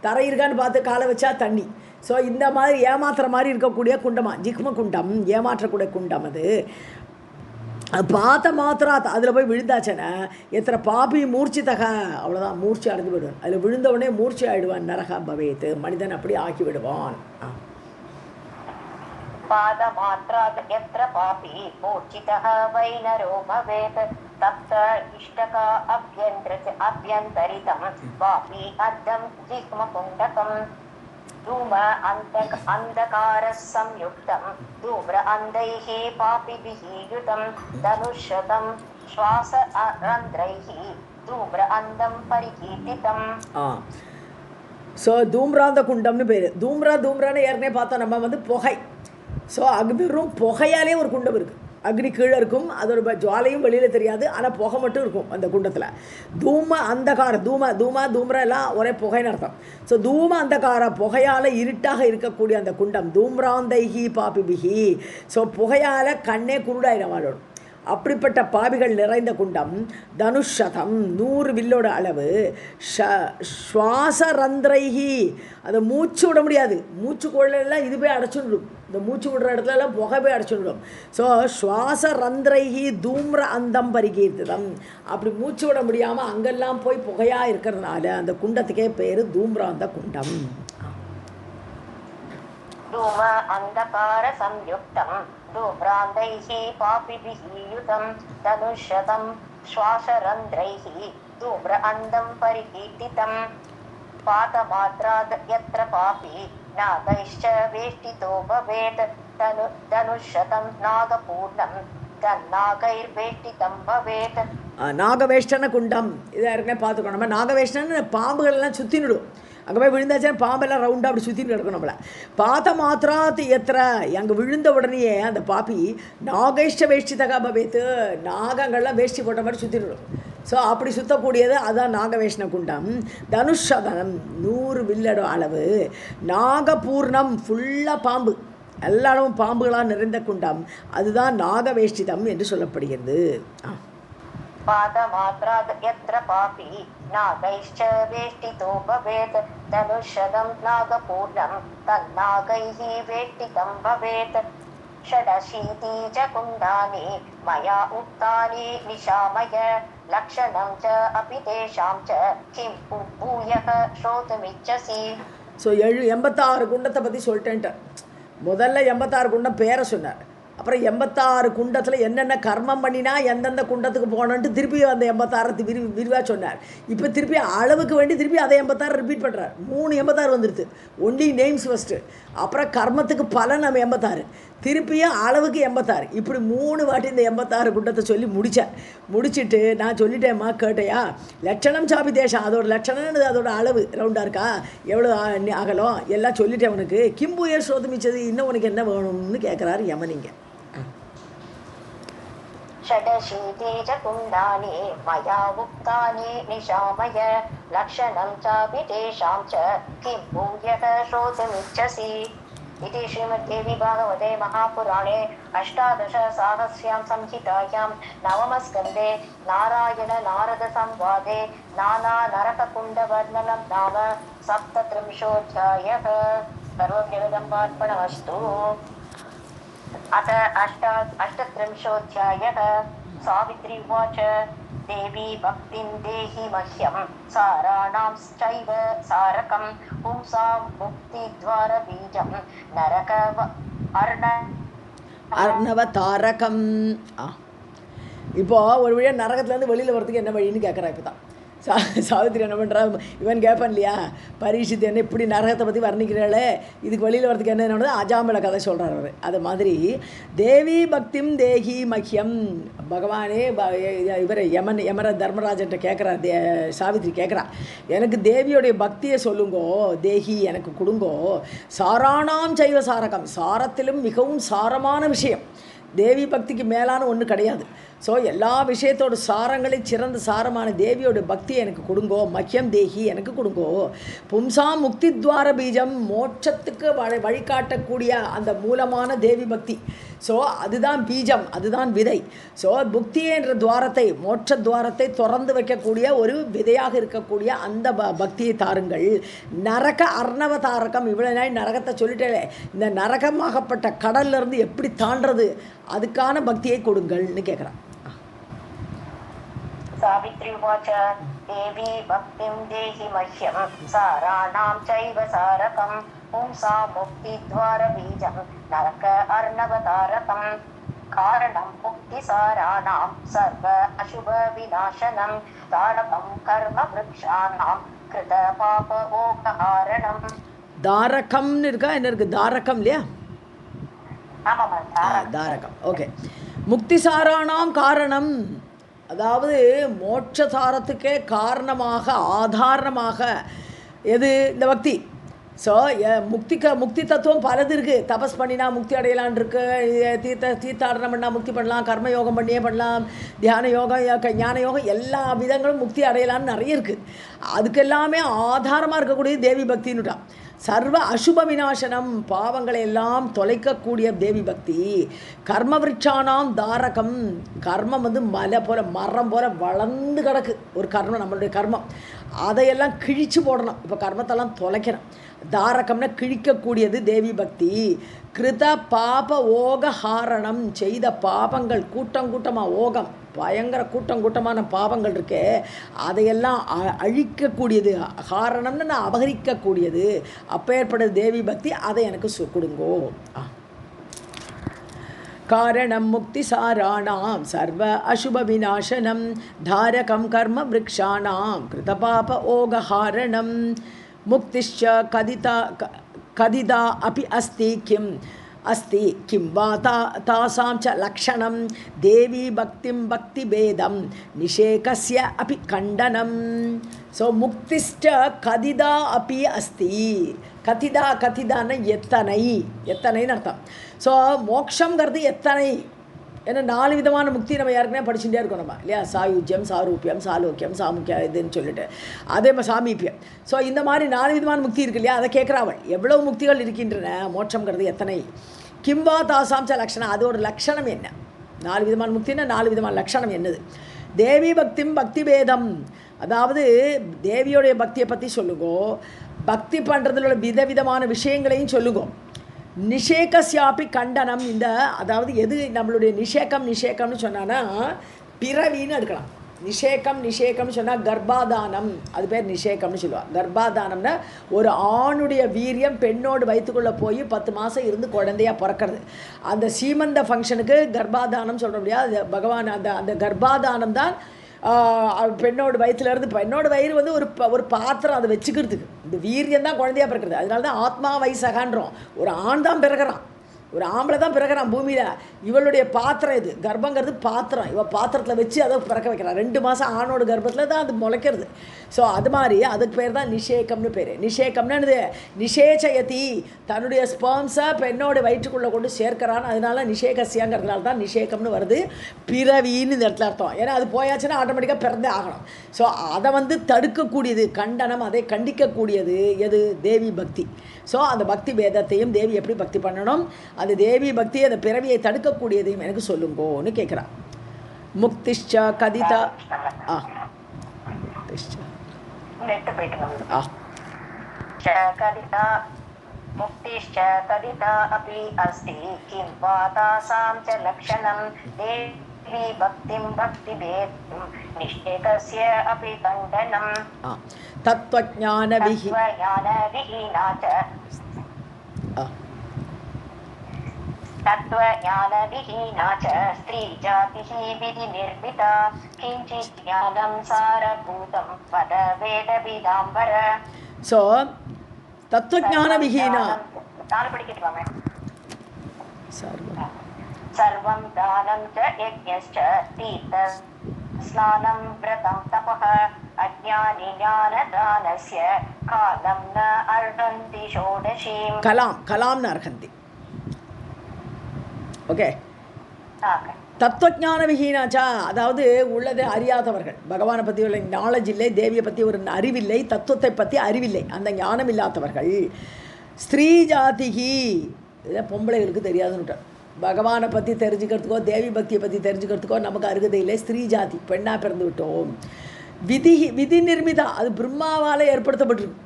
தரை இருக்கான்னு பார்த்து காலை வச்சா தண்ணி. ஸோ இந்த மாதிரி ஏமாத்துற மாதிரி இருக்கக்கூடிய குண்டமா ஜிக்ம குண்டம், ஏமாற்றக்கூடிய குண்டம். அது பார்த்த மாத்திராத் அதில் போய் விழுந்தாச்சேன்னா எத்தனை பாப்பி மூர்ச்சித்தக அவ்வளோதான், மூர்ச்சி அடைந்து விடுவான். அதில் விழுந்தவுடனே மூர்ச்சி ஆகிடுவான். நரக பவேத்து, மனிதன் அப்படி ஆக்கி விடுவான். पादमात्राद् यत्र पापी मूर्छितः वै नरो भवेत् तप्त इष्टका अभ्यन्तरितं वापि अर्धं जिह्मकुण्डकं धूम अन्धकारसंयुक्तं धूम्र अन्धैः पापिभिः युतं धनुष्यतं श्वासरन्ध्रैः धूम्र अन्धं परिकीर्तितम्. ஸோ தூம்ராந்த குண்டம்னு பேர். தூம்ரான்னு ஏற்கனவே பார்த்தோம் நம்ம, வந்து புகை. ஸோ வெறும் புகையாலே ஒரு குண்டம் இருக்குது. அக்னி கீழே இருக்கும், அதோட ஜுவாலையும் வெளியில் தெரியாது, ஆனால் புகை மட்டும் இருக்கும் அந்த குண்டத்தில். தூம அந்தகார தூம்ரா எல்லாம் ஒரே புகைன்னு அர்த்தம். ஸோ தூம அந்தகார புகையால் இருட்டாக இருக்கக்கூடிய அந்த குண்டம் தூம்ராந்தைஹி பாபிபிஹி. ஸோ புகையால் கண்ணே குருடாயிரம் வாழணும். அப்படிப்பட்ட பாவிகள் நிறைந்த குண்டம். தனுஷதம் 100 வில்லோட அளவு. ஸ்வாசரந்திரைஹி அதை மூச்சு விட முடியாது, மூச்சு கொள்ளலாம் இது போய் அடைச்சுடும். இந்த மூச்சு விடுற இடத்துலலாம் புகை போய் அடைச்சுடும். ஸோ ஸ்வாசரந்திரைஹி தூம்ர அந்தம் பரிகீர்த்திதம். அப்படி மூச்சு விட முடியாமல் அங்கெல்லாம் போய் புகையாக இருக்கிறதுனால அந்த குண்டத்துக்கே பேர் தூம்ராந்த குண்டம். धूम अंधकार संयुक्तं धूम्रान्धैः पापिभिः युतं धनुष्यतं श्वासरन्ध्रैः धूम्र अन्धं परिकीर्तितं पादमात्राद् यत्र पापी नागैश्च वेष्टितो भवेत् धनुष्यतं नागपूर्णं तन्नागैर्वेष्टितं भवेत्. நாகவேஷ்டன குண்டம் இதை ஏற்கனவே பார்த்துக்கணும். நம்ம நாகவேஷ்டன்னு பாம்புகள்லாம் சுற்றினிடும். அங்கே போய் விழுந்தாச்சா பாம்பெல்லாம் ரவுண்டாக அப்படி சுற்றின்னு கிடக்கும். நம்மளை பார்த்த மாத்திராத்து எத்திர அங்கே விழுந்த உடனேயே அந்த பாப்பி நாகேஷ்ட வேஷ்டிதகா பவேத்து, நாகங்கள்லாம் வேஷ்டி போட்ட மாதிரி சுற்றிடும். ஸோ அப்படி சுற்றக்கூடியது அதுதான் நாகவேஷ்ண குண்டம். தனுஷதனம் 100 வில்லோட அளவு. நாகபூர்ணம் ஃபுல்லாக பாம்பு, எல்லா இடமும் பாம்புகளாக நிறைந்த குண்டம், அதுதான் நாகவேஷ்டிதம் என்று சொல்லப்படுகிறது. पादमात्राद् यत्र पापी नागैश्च वेष्टितो भवेत् धनुषदं नागपूर्णं तन्नागैः वेष्टितं भवेत्. षडशीति च कुण्डानि मया उक्तानि निशामय लक्षणं च अपि तेषां च किं भूयः श्रोतुमिच्छसि. ஸோ 86 குண்டத்தை பற்றி சொல்லிட்டேன்ட்டு. முதல்ல 86 குண்டம் பேரை சொன்னார். அப்புறம் 86 குண்டத்தில் என்னென்ன கர்மம் பண்ணினா எந்தெந்த குண்டத்துக்கு போனோன்ட்டு திருப்பி அந்த 86 விரிவாக சொன்னார். இப்போ திருப்பி அளவுக்கு வேண்டி திருப்பி அதை 86 ரிப்பீட் பண்ணுறார். 3 86 வந்துடுது. ஒன்லி நேம்ஸ் ஃபஸ்ட்டு, அப்புறம் கர்மத்துக்கு பலன் நம்ம 86, திருப்பியும் அளவுக்கு 86. இப்படி 3 வாட்டி இந்த 86 குண்டத்தை சொல்லி முடிச்சுட்டு நான் சொல்லிட்டேம்மா கேட்டையா, லட்சணம் சாப்பி தேசம் அதோட லட்சணம்னு அதோட அளவு ரவுண்டாக இருக்கா, எவ்வளோ அகலம் எல்லாம் சொல்லிட்டேன். உனக்கு கிம்புயர் சோதமிச்சது, இன்னும் உனக்கு என்ன வேணும்னு கேட்குறாரு யமனிங்க. षडशीति च कुण्डानि मया उक्तानि निशामय लक्षणं चापि तेषां च किं भूयः श्रोतुमिच्छसि. इति श्रीमद्देवी भागवते महापुराणे अष्टादशसाहस्र्यां संहितायां नवमस्कन्धे नारायण-नारद-संवादे नाना-नरककुण्डवर्णनं नाम सप्तत्रिंशोऽध्यायः। सर्वं जगदम्बार्पणमस्तु। अथ अष्टत्रिंशोऽध्यायः। सावित्री उवाच देवी भक्तिं देहि मह्यं साराणांश्चैव सारकं पुंसां मुक्तिद्वारबीजं नरक அர்ணவதாரகம். இப்போது ஒரு வழியாக நரகத்துலேருந்து வெளியில் வரதுக்கு என்ன வழின்னு கேட்குறா. இப்போ தான் சாவித்திரி என்ன பண்ணுறா, இவன் கேட்பான் இல்லையா, பரீட்சித்து என்ன இப்படி நரகத்தை பற்றி வர்ணிக்கிறாளே, இதுக்கு வெளியில் வரதுக்கு என்ன அஜாமல கதை சொல்கிறார் அவர். அது மாதிரி தேவி பக்திம் தேகி மஹ்யம், பகவானே இவர் யமர தர்மராஜன்ட்ட கேட்குறா, சாவித்திரி கேட்குறா, எனக்கு தேவியோடைய பக்தியை சொல்லுங்கோ, தேகி எனக்கு கொடுங்கோ. சாராணாம் சைவ சாரகம், சாரத்திலும் மிகவும் சாரமான விஷயம். தேவி பக்திக்கு மேலான ஒன்று கிடையாது. ஸோ எல்லா விஷயத்தோட சாரங்களை சிறந்த சாரமான தேவியோட பக்தியை எனக்கு கொடுங்கோ. மக்கியம் தேகி எனக்கு கொடுங்கோ. பும்சாம் முக்தி துவார பீஜம், மோட்சத்துக்கு வழிகாட்டக்கூடிய அந்த மூலமான தேவி பக்தி. ஸோ அதுதான் பீஜம், அதுதான் விதை. ஸோ புக்தி என்ற துவாரத்தை, மோட்ச துவாரத்தை திறந்து வைக்கக்கூடிய ஒரு விதையாக இருக்கக்கூடிய அந்த பக்தியை தாருங்கள். நரக அர்ணவதாரகம், இவ்வளோ நாள் நரகத்தை சொல்லிட்டே, இந்த நரகமாகப்பட்ட கடல்லிருந்து எப்படி தாண்டது, அதுக்கான பக்தியை கொடுங்கள்னு கேட்குறான். सावित्री उवाच देवी भक्तिं देहि मह्यं साराणां चैव सारकं पुंसां मुक्तिद्वारबीजं नरक अर्णवतारकं कारणं मुक्तिसाराणां सर्व अशुभविनाशनं तारकं कर्मवृक्षाणां कृतपापमोक्षहारणं. தாரகம்னு இருக்கா, என்ன இருக்குது, தாரகம் இல்லையா? ஆமாம், தாரகம். ஓகே. முக்திசாராணாம் காரணம், அதாவது மோட்சசாரத்துக்கே காரணமாக ஆதாரணமாக எது, இந்த பக்தி. ஸோ முக்தி தத்துவம் பலது இருக்குது. தபஸ் பண்ணினா முக்தி அடையலான் இருக்குது, தீர்த்தாடனம் பண்ணால் முக்தி பண்ணலாம், கர்மயோகம் பண்ணியே பண்ணலாம், தியான யோகம், ஞான யோகம், எல்லா விதங்களும் முக்தி அடையலான்னு நிறைய இருக்குது. அதுக்கெல்லாமே ஆதாரமாக இருக்கக்கூடியது தேவி பக்தின்னுட்டான். சர்வ அசுப விநாசனம், பாவங்களை எல்லாம் தொலைக்கக்கூடிய தேவி பக்தி. கர்மவிருட்சானாம் தாரகம், கர்மம் மலை போல மரம் போல வளர்ந்து கிடக்கு ஒரு கர்மம், நம்மளுடைய கர்மம், அதையெல்லாம் கிழிச்சு போடணும். இப்போ கர்மத்தெல்லாம் தொலைக்கணும். தாரகம்னா கிழிக்கக்கூடியது தேவி பக்தி. கிருத பாப ஓக ஹாரணம், செய்த பாபங்கள் கூட்டமாக, ஓகம் பயங்கர கூட்டமான பாவங்கள் இருக்கே, அதையெல்லாம் அழிக்கக்கூடியது. ஹாரணம்னு நான் அபகரிக்கக்கூடியது. அப்போ ஏற்படுது தேவி பக்தி, அதை எனக்கு கொடுங்கோ. காரணம் முக்தி சாராணாம் சர்வ அசுப விநாசனம் தாரகம் கர்ம விருக்ஷாணாம் கிருதபாப ஓகஹாரணம். முக்திஷ்ச கதிதா அபி அஸ்தி கிம் अस्ति किं वा तासां च लक्षणं देवी भक्तिं भक्तिभेदं निषेकस्य अपि खण्डनं. सो मुक्तिश्च कदिदा अपि अस्ति. கதிதான எத்தனைன்னு அர்த்தம். ஸோ மோக்ஷங்கிறது எத்தனை, ஏன்னா 4 விதமான முக்தி நம்ம யாருக்குனே படிச்சுட்டே இருக்கோம் நம்ம இல்லையா, சாயுஜ்யம், சாரூபியம், சாலோக்கியம், சாமுக்கியம், இதுன்னு சொல்லிட்டு, அதே மாதிரி சாமீபியம். ஸோ இந்த மாதிரி 4 விதமான முக்தி இருக்கு இல்லையா, அதை கேட்குறாவள். எவ்வளவு முக்திகள் இருக்கின்றன, மோட்சங்கிறது எத்தனை, கிம்பா தாசாம்ச லக்ஷணம், அதோட லக்ஷணம் என்ன, 4 விதமான முக்தின்னா 4 விதமான லக்ஷணம் என்னது. தேவி பக்திம் பக்தி பேதம், அதாவது தேவியோடைய பக்தியை பற்றி சொல்லுங்கோ, பக்தி பண்ணுறதுல உள்ள விதவிதமான விஷயங்களையும் சொல்லுங்கோ. நிஷேகஸ்யாபி கண்டனம், இந்த அதாவது எது நம்மளுடைய நிஷேகம்னு சொன்னான்னா பிறவின்னு எடுக்கலாம். நிஷேகம்னு சொன்னால் கர்ப்பாதானம், அது பேர் நிஷேகம்னு சொல்லுவாள். கர்ப்பாதானம்னா ஒரு ஆணுடைய வீரியம் பெண்ணோடு வயிற்றுக்குள்ளே போய் 10 மாதம் இருந்து குழந்தையாக பிறக்கிறது. அந்த சீமந்த ஃபங்க்ஷனுக்கு கர்ப்பாதானம் சொல்ல முடியாது. பகவான் அந்த கர்ப்பாதானம் தான் பெண்ணோட வயிற்றுலேருந்து, பெண்ணோட வயிறு ஒரு பாத்திரம், அதை வச்சுக்கிறதுக்கு. இந்த வீரியம் தான் குழந்தையாக பிறக்கிறது. அதனால தான் ஆத்மா வயசகான்றோம். ஒரு ஆண் தான் பிறகுறான், ஒரு ஆம்பளை தான் பிறக்கிறான் பூமியில். இவளுடைய பாத்திரம் இது, கர்ப்பங்கிறது பாத்திரம். இவள் பாத்திரத்தில் வச்சு அதை பிறக்க வைக்கிறான். 2 மாதம் ஆணோட கர்ப்பத்தில் தான் அது முளைக்கிறது. ஸோ அது மாதிரி அதுக்கு பேர் தான் நிஷேகம்னு பேர். நிஷேகம்னு என்னது? நிஷேச்சயதி, தன்னுடைய ஸ்பெர்ம்ஸை பெண்ணோட வயிற்றுக்குள்ளே கொண்டு சேர்க்கிறான்னு. அதனால நிஷேகசியாங்கிறதுனால தான் நிஷேகம்னு வருது. பிறவின்னு இந்த இடத்துல அர்த்தம். ஏன்னா அது போயாச்சுன்னா ஆட்டோமேட்டிக்காக பிறந்தே ஆகணும். ஸோ அதை வந்து தடுக்கக்கூடியது கண்டனம், அதை கண்டிக்கக்கூடியது எது? தேவி பக்தி. ஸோ அந்த பக்தி வேதத்தையும் தேவி எப்படி பக்தி பண்ணணும், அது தேவி பக்தி அந்த பிறவியை தடுக்கக்கூடியதையும் எனக்கு சொல்லுங்கோன்னு கேட்குறான். முக்திஷ்ச கதிதா கதிதா முக்திஷ்ச கதிதா அபி அஸ்தி கிம் வாதாசாம் ச லக்ஷணம் தேவி பக்திம் பக்தி பேதம் நிஷேகஸ்ய அபி கண்டனம் தத்வஞான விஹீனா च स्त्री जातिः विधि निर्मिता किञ्चित् ज्ञानं सारभूतं पद वेद विदाम्बर. So तत्वज्ञान विहीना सर्वं दानं च यज्ञश्च तीर्थ स्नानं व्रतं तपः अज्ञानि ज्ञानदानस्य कालं न अर्हन्ति षोडशीं. कलां न अर्हन्ति. ஓகே, தத்துவஞான விஹீனாச்சா, அதாவது உள்ளதை அறியாதவர்கள், பகவானை பற்றி உள்ள நாலேஜ் இல்லை, தேவியை பற்றி ஒரு அறிவில்லை, தத்துவத்தை பற்றி அறிவில்லை, அந்த ஞானம் இல்லாதவர்கள். ஸ்திரீ ஜாதிகி, இதை பொம்பளைகளுக்கு தெரியாதுன்னு. பகவானை பற்றி தெரிஞ்சுக்கிறதுக்கோ தேவி பக்தியை பற்றி தெரிஞ்சுக்கிறதுக்கோ நமக்கு அருகதை இல்லை. ஸ்திரீ ஜாதி, பெண்ணாக பிறந்து விட்டோம். விதி நிர்மிதா, அது பிரம்மாவால் ஏற்படுத்தப்பட்டிருக்கு.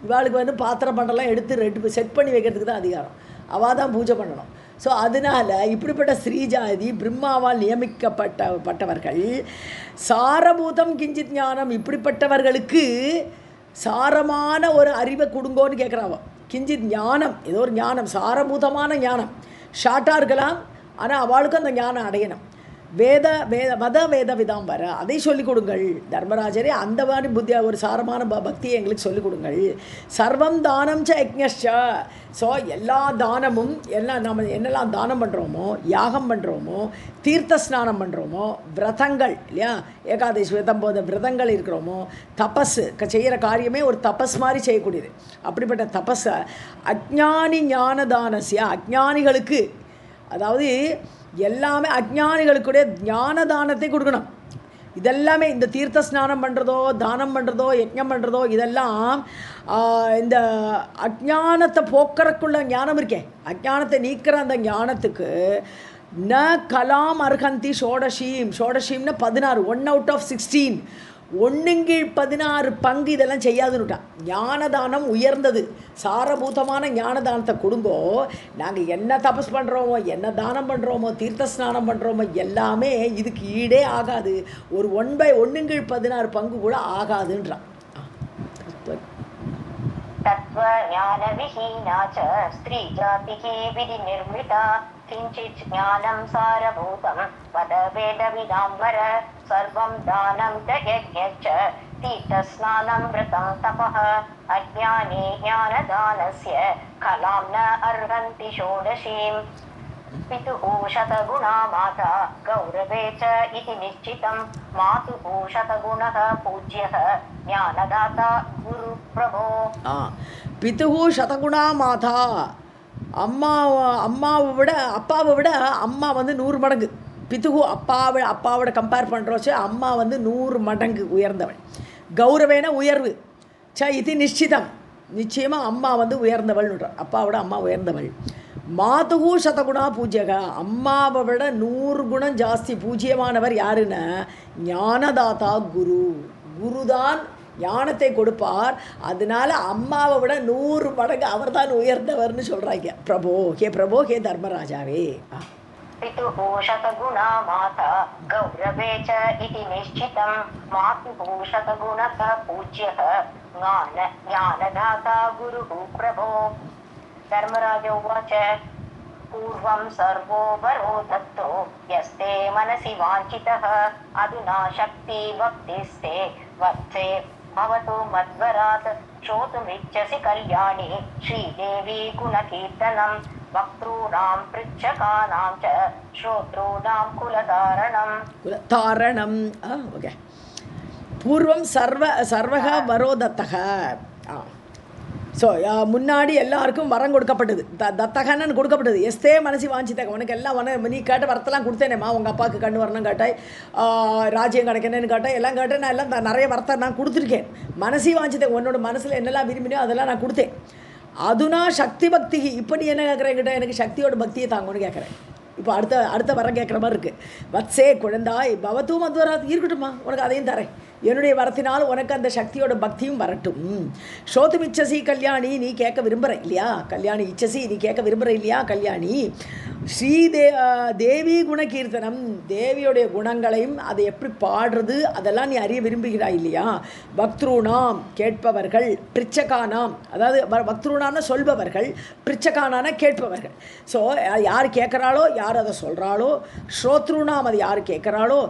இவாளுக்கு வந்து பாத்திரம் பண்ணலாம் எடுத்து செட் பண்ணி வைக்கிறதுக்கு தான் அதிகாரம். அவள் தான் பூஜை பண்ணணும். ஸோ அதனால் இப்படிப்பட்ட ஸ்ரீஜாதி பிரம்மாவால் நியமிக்கப்பட்டவர்கள். சாரபூதம் கிஞ்சித் ஞானம், இப்படிப்பட்டவர்களுக்கு சாரமான ஒரு அறிவை கொடுங்கோன்னு கேட்குறாவோ. கிஞ்சித் ஞானம், ஏதோ ஒரு ஞானம், சாரபூதமான ஞானம். ஷார்ட்டாக இருக்கலாம், ஆனால் அவளுக்கும் அந்த ஞானம் அடையணும். வேத விதாம் வர, அதை சொல்லிக் கொடுங்கள் தர்மராஜரே. அந்த மாதிரி புத்தியா ஒரு சாரமான பக்தியை எங்களுக்கு சொல்லிக் கொடுங்கள். சர்வம் தானம் ச யஜ்ஞா. ஸோ எல்லா தானமும், எல்லாம் நம்ம என்னெல்லாம் தானம் பண்ணுறோமோ, யாகம் பண்ணுறோமோ, தீர்த்த ஸ்நானம் பண்ணுறோமோ, விரதங்கள் இல்லையா, ஏகாதசி விரதம் போத விரதங்கள் இருக்கிறோமோ, தபஸ் செய்கிற காரியமே ஒரு தபஸ் மாதிரி செய்யக்கூடியது. அப்படிப்பட்ட தபஸை அஜ்ஞானி ஞானதானசிய, அஜ்ஞானிகளுக்கு, அதாவது எல்லாமே அஜ்ஞானிகளுக்குடைய ஞான தானத்தை கொடுக்கணும். இதெல்லாமே இந்த தீர்த்த ஸ்நானம் பண்ணுறதோ, தானம் பண்ணுறதோ, யஜ்ஞம் பண்ணுறதோ, இதெல்லாம் இந்த அஜ்ஞானத்தை போக்குறக்குள்ள ஞானம் இருக்கே, அஜ்ஞானத்தை நீக்கிற அந்த ஞானத்துக்கு ந கலாம் அர்ஹந்தி ஷோடஷீம்னு 16, 1 out of 16, 1/16 பங்கு இதெல்லாம் செய்யாதுன்னுட்டான். ஞானதானம் உயர்ந்தது, சாரபூதமான ஞானதானத்தை கொடுங்கோ. நாங்கள் என்ன தபஸ் பண்ணுறோமோ, என்ன தானம் பண்ணுறோமோ, தீர்த்த ஸ்நானம் பண்ணுறோமோ, எல்லாமே இதுக்கு ஈடே ஆகாது. ஒரு 1/16 பங்கு கூட ஆகாதுன்றான். தத்வ ஞான விஹீனா ச ஸ்திரீ ஜாதிஹி விதி நிர்மிதா கிஞ்சித் ஞானம் சாரபூதம் வத வேத விதாம்பர சர்வம் தானம் ச யஜ்ஞச்ச தீர்த்த ஸ்நானம் விரதம் தபः அஜ்ஞானி ஞானதானஸ்ய கலாம் ந அர்ஹந்தி ஷோடசீம். पितुः शतगुणा माता गौरवे च इति निश्चितं मातुः शतगुणः पूज्यः ज्ञानदाता गुरुप्रभो. பிதுஹு சதகுணா மாதா, அம்மாவை விட அப்பாவை விட அம்மா வந்து 100 மடங்கு. பிதுஹு அப்பாவோட கம்பேர் பண்ணுறோச்சு அம்மா வந்து 100 மடங்கு உயர்ந்தவள். கௌரவேன உயர்வு, ச இது நிச்சிதம், நிச்சயமாக அம்மா வந்து உயர்ந்தவள்ன்ற, அப்பாவோட அம்மா உயர்ந்தவள். மாதுகு சதகுணா பூஜ்யக, அம்மாவை விட 100 குணம் ஜாஸ்தி பூஜ்யமானவர் யாருன்னா ஞானதாத்தா குரு. குருதான் ஞானத்தை கொடுப்பார். அதனால அம்மாவை விட 100 மடங்கு அவர் தான் உயர்ந்தவர்னு சொல்கிறாங்க. பிரபோ ஹே தர்மராஜாவே. पितुः शतगुणा माता गौरवे च इति निश्चितं मातुः शतगुणः पूज्यः ज्ञानदाता गुरुः प्रभो. धर्मराज उवाच पूर्वं सर्वो वरो दत्तो यस्ते मनसि वाञ्छितः अधुना शक्ति भक्तिस्ते वत्से भवतु मद्वरात् श्रोतुमिच्छसि कल्याणि श्रीदेवी गुणकीर्तनं वक्तॄणां पृच्छकानां च श्रोतॄणां குலதாரணம். ஓகே. பூர்வம் சர்வக வரோதத்தக. ஸோ முன்னாடி எல்லாருக்கும் வரம் கொடுக்கப்பட்டது, தத்தகன்னு கொடுக்கப்பட்டது. எஸ்தே மனசி வாஞ்சித்தக, உனக்கு எல்லாம் நீ கேட்ட வரத்தெல்லாம் கொடுத்தேனேம்மா. உங்கள் அப்பாவுக்கு கண்ணு வரணும் கேட்டாய், ராஜ்யம் கிடைக்கணும்னு கேட்டாய், எல்லாம் கேட்டேன். நான் எல்லாம் நிறைய வரத்தை நான் கொடுத்துருக்கேன். மனசி வாஞ்சித்தக, உன்னோட மனசில் என்னெல்லாம் விரும்பினோ அதெல்லாம் நான் கொடுத்தேன். அதுனா சக்தி பக்தி. இப்போ நீ என்ன கேட்குறேங்கிட்ட, எனக்கு சக்தியோட பக்தியை தாங்கன்னு கேட்குறேன். இப்போ அடுத்த வரம் கேட்குற மாதிரி இருக்குது. வத்சே குழந்தாய் பவத்தும் மத்வராத், இருக்கட்டும்மா உனக்கு அதையும் தரேன். என்னுடைய வரத்தினால் உனக்கு அந்த சக்தியோட பக்தியும் வரட்டும். ஸ்ரோத்தும் இச்சசி கல்யாணி, நீ கேட்க விரும்புகிற இல்லையா? கல்யாணி இச்சசி, நீ கேட்க விரும்புகிற இல்லையா கல்யாணி? தேவி குணகீர்த்தனம், தேவியோடைய குணங்களையும் அதை எப்படி பாடுறது அதெல்லாம் நீ அறிய விரும்புகிறாய் இல்லையா? பக்திருணாம் கேட்பவர்கள், பிரிச்சகானாம் அதாவது பக்திருணாம்னு சொல்பவர்கள், பிரிச்சகானான கேட்பவர்கள். ஸோ யார் கேட்குறாளோ, யார் அதை சொல்கிறாளோ, ஸ்ரோத்ருணாம் அது யார் கேட்குறாளோ,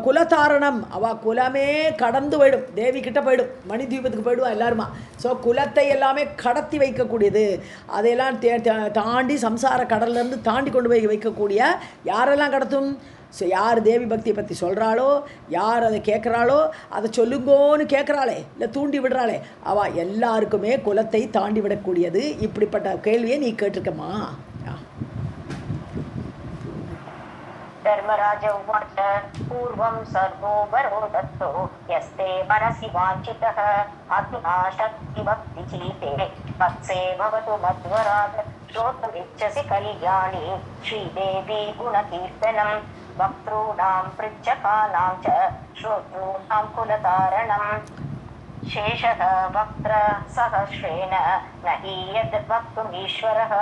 குலதாரணம் அவள் குலமே கடந்து போயிடும், தேவி கிட்ட போயிடும், மணி தீபத்துக்கு போயிடுவா எல்லாருமா. ஸோ குலத்தை எல்லாமே கடத்தி வைக்கக்கூடியது, அதையெல்லாம் தாண்டி சம்சார கடல்லேருந்து தாண்டி கொண்டு போய் வைக்கக்கூடிய யாரெல்லாம் கடத்தும்? ஸோ யார் தேவி பக்தியை பற்றி சொல்கிறாளோ, யார் அதை கேட்குறாளோ, அதை சொல்லுங்கோன்னு கேட்குறாளே இல்லை தூண்டி விடுறாளே, அவள் எல்லாருக்குமே குலத்தை தாண்டி விடக்கூடியது. இப்படிப்பட்ட கேள்வியை நீ கேட்டிருக்கம்மா. धर्मराज उवाच पूर्वं सर्वो वरो दत्तो यस्ते मनसि वाञ्छितः अधुना शक्तिभक्तिचीते वत्से भवतु मध्वरात् श्रोतुमिच्छसि कल्याणी श्रीदेवी गुणकीर्तनं वक्तॄणां पृच्छकानां च श्रोतॄणां कुलतारणम् शेषः वक्त्र सहस्रेण न हि यद् वक्तुमीश्वरः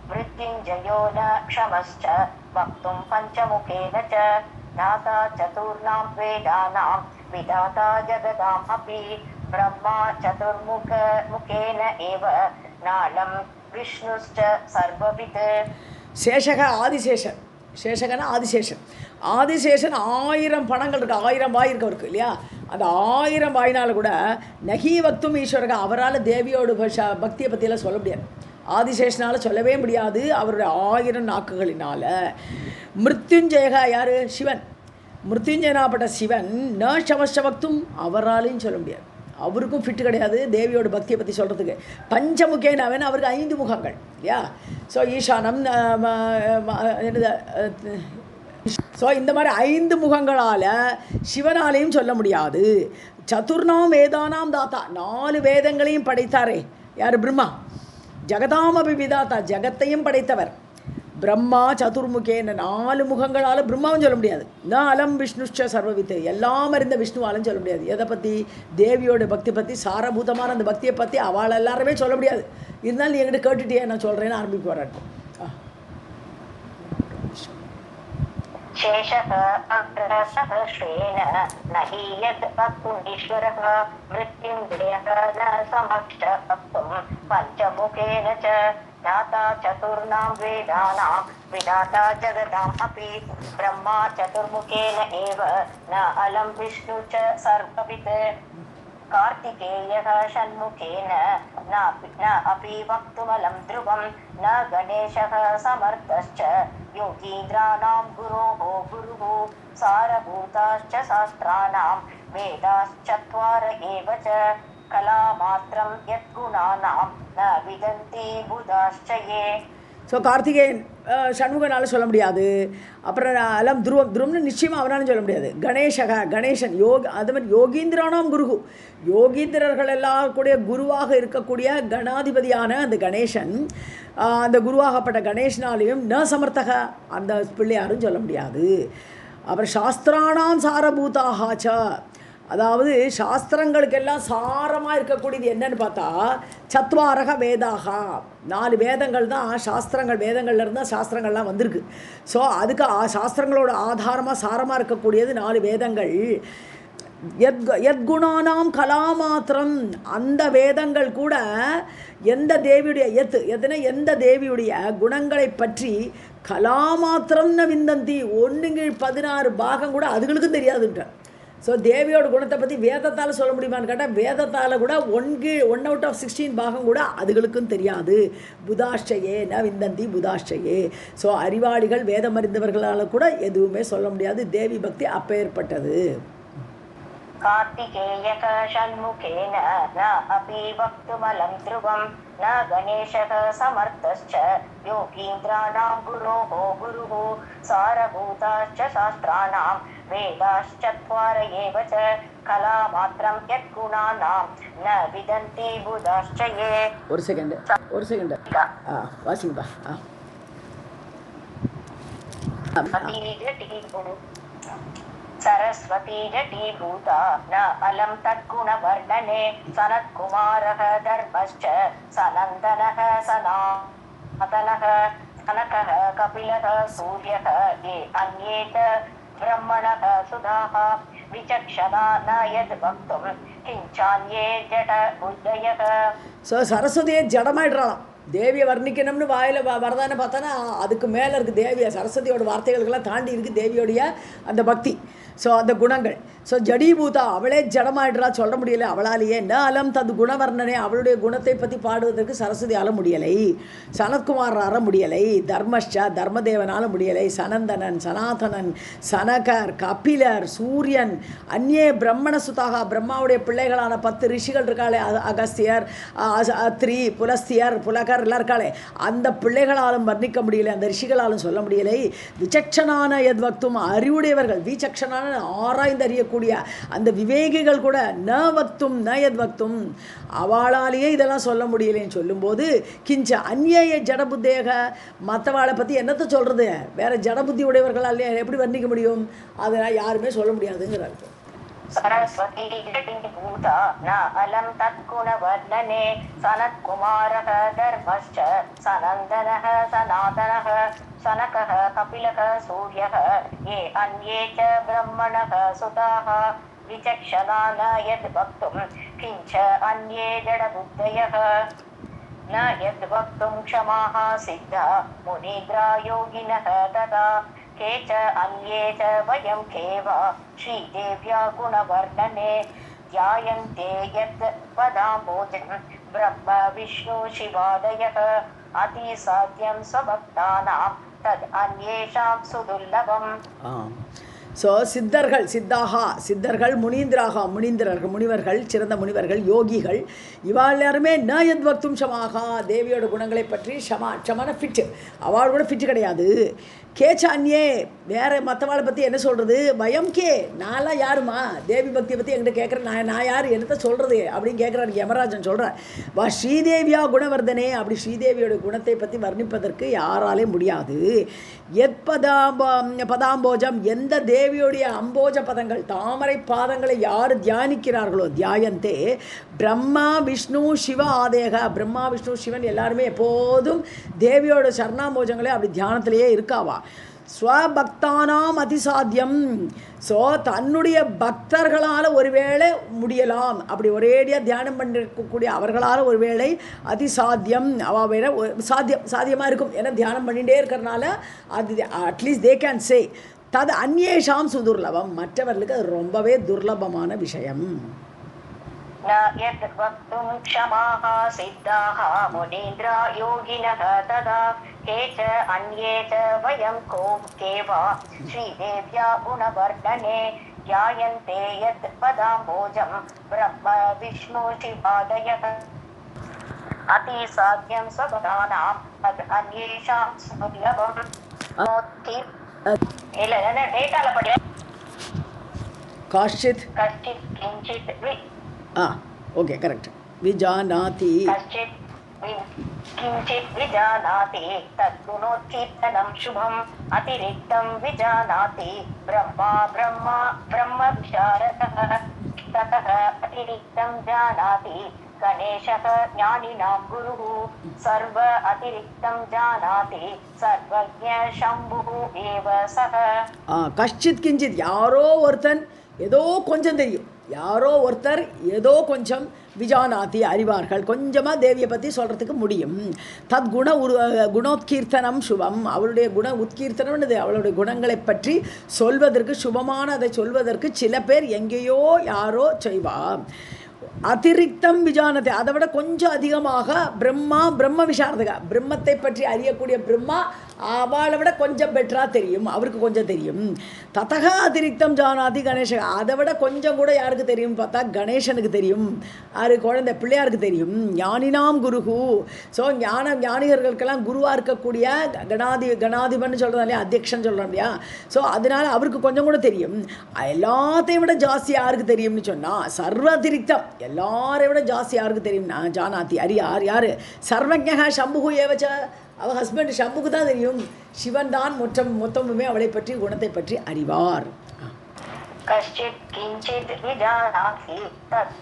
मृत्युञ्जयो न क्षमश्च वक्तुं पञ्चमुखेन च दाता चतुर्णां वेदानां विधाता जगदाम् अपि ब्रह्मा चतुर्मुखेन एव नालं विष्णुश्च सर्ववित्. शेषः आदिशेषன், சேஷகனா ஆதிசேஷன். ஆதிசேஷன் 1000 பணங்கள் இருக்குது, 1000 வாய் இருக்கவருக்கு இல்லையா? அந்த 1000 வாயினால் கூட நகி வக்தும் ஈஸ்வரக, அவரால் தேவியோட பக்தியை பற்றியெல்லாம் சொல்ல முடியாது. ஆதிசேஷனால் சொல்லவே முடியாது அவருடைய 1000 நாக்குகளினால். மிருத்யுஞ்சயகா யார்? சிவன். மிருத்யுஞ்சயனாப்பட்ட சிவன் ந சவஸ்வக்தும், அவராலையும் சொல்ல முடியாது, அவருக்கும் ஃபிட்டு கிடையாது தேவியோட பக்தியை பற்றி சொல்கிறதுக்கு. பஞ்சமுகேனவன், அவருக்கு 5 முகங்கள் இல்லையா? ஸோ ஈசானம் என்னது, ஸோ இந்த மாதிரி 5 முகங்களால் சிவனாலையும் சொல்ல முடியாது. சதுர்ணாம் வேதானாம் தாத்தா, 4 வேதங்களையும் படைத்தாரே யார்? பிரம்மா. ஜகதாமபி விதாத்தா, ஜகத்தையும் படைத்தவர் பிரம்மா. சதுர்முகேன 4 முகங்களால் பிரம்மாவும் சொல்ல முடியாது. ந அலம் விஷ்ணுஷ்ச சர்வவித்து, எல்லாம் அறிந்த விஷ்ணுவாலும் சொல்ல முடியாது. எதை பற்றி? தேவியோட பக்தி பற்றி, சாரபூதமான அந்த பக்தியை பற்றி அவள் எல்லாருமே சொல்ல முடியாது. இருந்தாலும் நீ என்கிட்ட கேட்டுட்டே நான் சொல்கிறேன்னு ஆரம்பிக்க போராட்டம். शेषः अग्रसहस्रेण न हि यद् वक्तुमीश्वरः मृत्युञ्जयः न समक्ष वक्तुं पञ्चमुखेन च दाता चतुर्णां वेदानां विधाता जगदाम् अपि ब्रह्मा चतुर्मुखेन एव न अलं विष्णु च सर्ववित्. कार्तिकेयः षण्मुखेन न अपि वक्तुमलं ध्रुवं न गणेशः समर्थश्च योगीन्द्राणां गुरोः गुरुः सारभूताश्च शास्त्राणां वेदाश्चत्वार एव च कलामात्रं यद्गुणानां न विदन्ति बुधाश्च ये. ஸோ கார்த்திகேயன் சண்முகனால் சொல்ல முடியாது. அப்புறம் அலம் துருவம்னு நிச்சயமாக அவனாலும் சொல்ல முடியாது. கணேசன் அது மாதிரி யோகீந்திரானாம் குரு, யோகீந்திரர்கள் எல்லாம் கூடிய குருவாக இருக்கக்கூடிய கணாதிபதியான அந்த கணேசன், அந்த குருவாகப்பட்ட கணேசனாலையும் ந சமர்த்தக, அந்த பிள்ளையாரும் சொல்ல முடியாது. அப்புறம் சாஸ்திரானாம் சாரபூதாகாச்ச, அதாவது சாஸ்திரங்களுக்கெல்லாம் சாரமாக இருக்கக்கூடியது என்னன்னு பார்த்தா சத்வாரக வேதாகா, 4 வேதங்கள் தான் சாஸ்திரங்கள். வேதங்கள்லேருந்து தான் சாஸ்திரங்கள்லாம் வந்திருக்கு. ஸோ அதுக்கு சாஸ்திரங்களோட ஆதாரமாக சாரமாக இருக்கக்கூடியது 4 வேதங்கள். யத்குணானாம் கலாமாத்திரம், அந்த வேதங்கள் கூட எந்த தேவியுடைய எந்த தேவியுடைய குணங்களை பற்றி கலாமாத்திரம்னு விந்தந்தி 1/16 பாகம் கூட அதுகளுக்கும் தெரியாதுன்ற. ஸோ தேவியோட குணத்தை பற்றி வேதத்தால் சொல்ல முடியுமான்னு கேட்டால் வேதத்தால் கூட 1 out of 16 பாகம் கூட அதுகளுக்கும் தெரியாது. புதாஷ்டயே ந விந்தந்தி புதாஷ்டயே. ஸோ அறிவாளிகள் வேதம் அறிந்தவர்களால் கூட எதுவுமே சொல்ல முடியாது. தேவி பக்தி அப்பேற்பட்டது. कार्तिकेयक षण्मुखेन न अपि वक्तुमलं ध्रुवं न गणेशः समर्थश्च योगीन्द्राणां गुरोः गुरुः सारभूताश्च शास्त्राणां वेदाश्चत्वार एव च कलामात्रं यद्गुणानां न विदन्ति बुधाश्च ये. ஒரு செகண்ட் வாசிங்கப்பா. सरस्वती जटीभूता न अलं तद्गुणवर्णने सनत्कुमारः धर्मश्च सनन्दनः सनातनः सनकः कपिलः सूर्यः ये अन्ये च ब्रह्मणः सुधाः विचक्षणा न यद्वक्तुं किञ्चान्ये जड बुद्धयः. ஸோ சரஸ்வதியை ஜடமாயிடுறாளாம். தேவியை வர்ணிக்கணும்னு வாயில் வரதானே பார்த்தோன்னா அதுக்கு மேலே இருக்குது தேவியை. சரஸ்வதியோட வார்த்தைகளுக்கெல்லாம் தாண்டி இருக்குது தேவியோடைய அந்த பக்தி. ஸோ அந்த குணங்கள். ஸோ ஜடீபூதா அவளே ஜடமாயிடுறா, சொல்ல முடியலை அவளாலேயே. ந அலம் தது குணவர்ணனே அவளுடைய குணத்தை பற்றி பாடுவதற்கு சரஸ்வதி ஆள முடியலை, சனத்குமாரால முடியலை, தர்மஷ்ட தர்மதேவனால் முடியலை, சனந்தனன் சனாதனன் சனகர் கபிலர் சூரியன் அந்நே பிரம்மண சுதாக பிரம்மாவுடைய பிள்ளைகளான 10 ரிஷிகள் இருக்காளே, அகஸ்தியர் அத்ரி புலஸ்தியர் புலகர் எல்லாம் இருக்காளே, அந்த பிள்ளைகளாலும் வர்ணிக்க முடியலை, அந்த ரிஷிகளாலும் சொல்ல முடியலை. விசக்ஷனான எத்வக்தும் அறிவுடையவர்கள், விசக்ஷனான ஆராய்ந்து அறியக்கூடிய அந்த விவேகிகள் கூட ந வக்தும் ந எத்வக்தும் அவளாலேயே இதெல்லாம் சொல்ல முடியலைன்னு சொல்லும்போது கிஞ்ச அந்நிய ஜடபுத்தேக மற்றவாளை பற்றி என்னத்தை சொல்கிறது, வேற ஜடபுத்தி உடையவர்களாலே எப்படி வர்ணிக்க முடியும், அதெல்லாம் யாருமே சொல்ல முடியாதுங்கிறார். सरस्वती जटीभूता न अलं तद्गुणवर्णने सनत्कुमारः धर्मश्च सनन्दनः सनातनः सनकः कपिलः सूर्यः ये अन्ये च ब्रह्मणः सुताः विचक्षणा न यद्वक्तुं किञ्च अन्ये जडबुद्धयः न यद्वक्तुं क्षमाः सिद्धा मुनिद्रा योगिनः तथा के च अन्ये च वयं केव श्रीदेव्या गुणवर्णने ध्यायन्ते यत् पदाम्बोजं ब्रह्म विष्णु शिवादयः अतिसाध्यं स्वभक्तानां तद् अन्येषां सुदुर्लभम्. ஸோ சித்தர்கள் முனீந்திராகா முனீந்திரர்கள் முனிவர்கள் சிறந்த முனிவர்கள் யோகிகள் இவா எல்லாருமே ந யத்வக்தும் ஷமாகா தேவியோட குணங்களை பற்றி ஷமான ஃபிட்டு அவள் கூட ஃபிட்டு கிடையாது. கேச்சான்யே வேறு மற்றவாளை பற்றி என்ன சொல்கிறது, பயம் கே நான்லாம் யாருமா தேவி பக்தியை பற்றி என்கிட்ட கேட்குறேன், நான் யார் என்னத்தை சொல்கிறது அப்படின்னு கேட்குறாரு யமராஜன். சொல்கிறேன் வா ஸ்ரீதேவியா குணவர்தனே, அப்படி ஸ்ரீதேவியோட குணத்தை பற்றி வர்ணிப்பதற்கு யாராலே முடியாது. எத் பதாம்போஜம் எந்த தேவியோடைய அம்போஜ பதங்கள் தாமரை பாதங்களை யார் தியானிக்கிறார்களோ தியாயந்தே பிரம்மா விஷ்ணு சிவ ஆதேக பிரம்மா விஷ்ணு சிவன் எல்லாருமே எப்போதும் தேவியோட சரணாம்போஜங்களே அப்படி தியானத்திலேயே இருக்காவா. ஸ்வபக்தானாம் அதிசாத்தியம். ஸோ தன்னுடைய பக்தர்களால் ஒருவேளை முடியலாம், அப்படி ஒரேடியாக தியானம் பண்ணிருக்கக்கூடிய அவர்களால் ஒருவேளை அதிசாத்தியம் அவள் வேற சாத்தியமாக இருக்கும். ஏன்னா தியானம் பண்ணிகிட்டே இருக்கிறனால அது அட்லீஸ்ட் தே கேன் சே தது அந்நேஷாம் சுதுர்லபம், மற்றவர்களுக்கு அது ரொம்பவே துர்லபமான விஷயம். न यद्वक्तुं क्षमाः सिद्धाः मुनीन्द्रा योगिनः तदा के च अन्ये च वयं केव श्रीदेव्या गुणवर्णने ध्यायन्ते यत् पदाम्बोजं ब्रह्म विष्णु शिवादयः अतिसाध्यं स्वभक्तानां तद् अन्येषां सुदुर्लभम्. काश्चित् किञ्चित् ओके करेक्ट विजानाति किञ्चित् विजानाति तद्गुणोत्कीर्तनं शुभम् अतिरिक्तं विजानाति ब्रह्म विशारदः ततः अतिरिक्तं जानाति गणेशः ज्ञानिनां गुरुः सर्व अतिरिक्तं जानाति सर्वज्ञ शम्भुः एव सः. कश्चित् किञ्चित् यारो ஒருத்தன் ஏதோ கொஞ்சம் தெரியும், யாரோ ஒருத்தர் ஏதோ கொஞ்சம் விஜானாதி அறிவார்கள், கொஞ்சமாக தேவியை பற்றி சொல்கிறதுக்கு முடியும். தத் குணோத்கீர்த்தனம் சுபம், அவளுடைய குண உத்கீர்த்தனம்னு அவளுடைய குணங்களை பற்றி சொல்வதற்கு, சுபமான அதை சொல்வதற்கு சில பேர் எங்கேயோ யாரோ செய்வா. அதிரிக்தம் விஜானத்தை, அதை விட கொஞ்சம் அதிகமாக பிரம்ம விசாரதகா, பிரம்மத்தை பற்றி அறியக்கூடிய பிரம்மா அவளை விட கொஞ்சம் பெட்டராக தெரியும், அவருக்கு கொஞ்சம் தெரியும். ததகா அதிரிக்தம் ஜானாதி கணேசன், அதை விட கொஞ்சம் கூட யாருக்கு தெரியும் பார்த்தா கணேசனுக்கு தெரியும், யாரு குழந்தை பிள்ளையாருக்கு தெரியும். ஞானினாம் குருகு, ஸோ ஞானிகர்களுக்கெல்லாம் குருவாக இருக்கக்கூடிய கணாதிபன் சொல்கிறோம் இல்லையா, அத்தியக்ஷன் சொல்கிறோம் இல்லையா, ஸோ அதனால் அவருக்கு கொஞ்சம் கூட தெரியும். எல்லாத்தையும் விட ஜாஸ்தி யாருக்கு தெரியும்னு சொன்னால் சர்வ அதிரிக்தம், எல்லாரை விட ஜாஸ்தி யாருக்கு தெரியும் ஜானாதி அறியார் யார், சர்வஜக சம்புகு ஏவச்ச, அவள் ஹஸ்பண்ட் சம்புக்கு தான் தெரியும், சிவன் தான் மொத்தமுமே அவளை பற்றி குணத்தை பற்றி அறிவார். கஷ்டித் கிஞ்சித் விஜானாதி தத்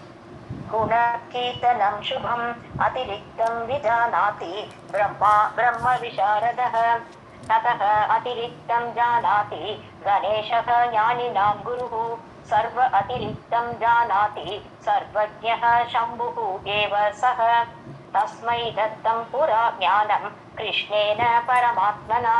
குணகீர்த்தனம் சுபம் அதிரிக்தம் விஜானாதி பிரம்ம விசாரதः ततः अतिरिक्तं जानाति गणेशः ज्ञानिनां गुरुः सर्व अतिरिक्तं जानाति सर्वज्ञः शम्भुः एव सः तस्मै दत्तं पुरा ज्ञानं कृष्णेन परमात्मना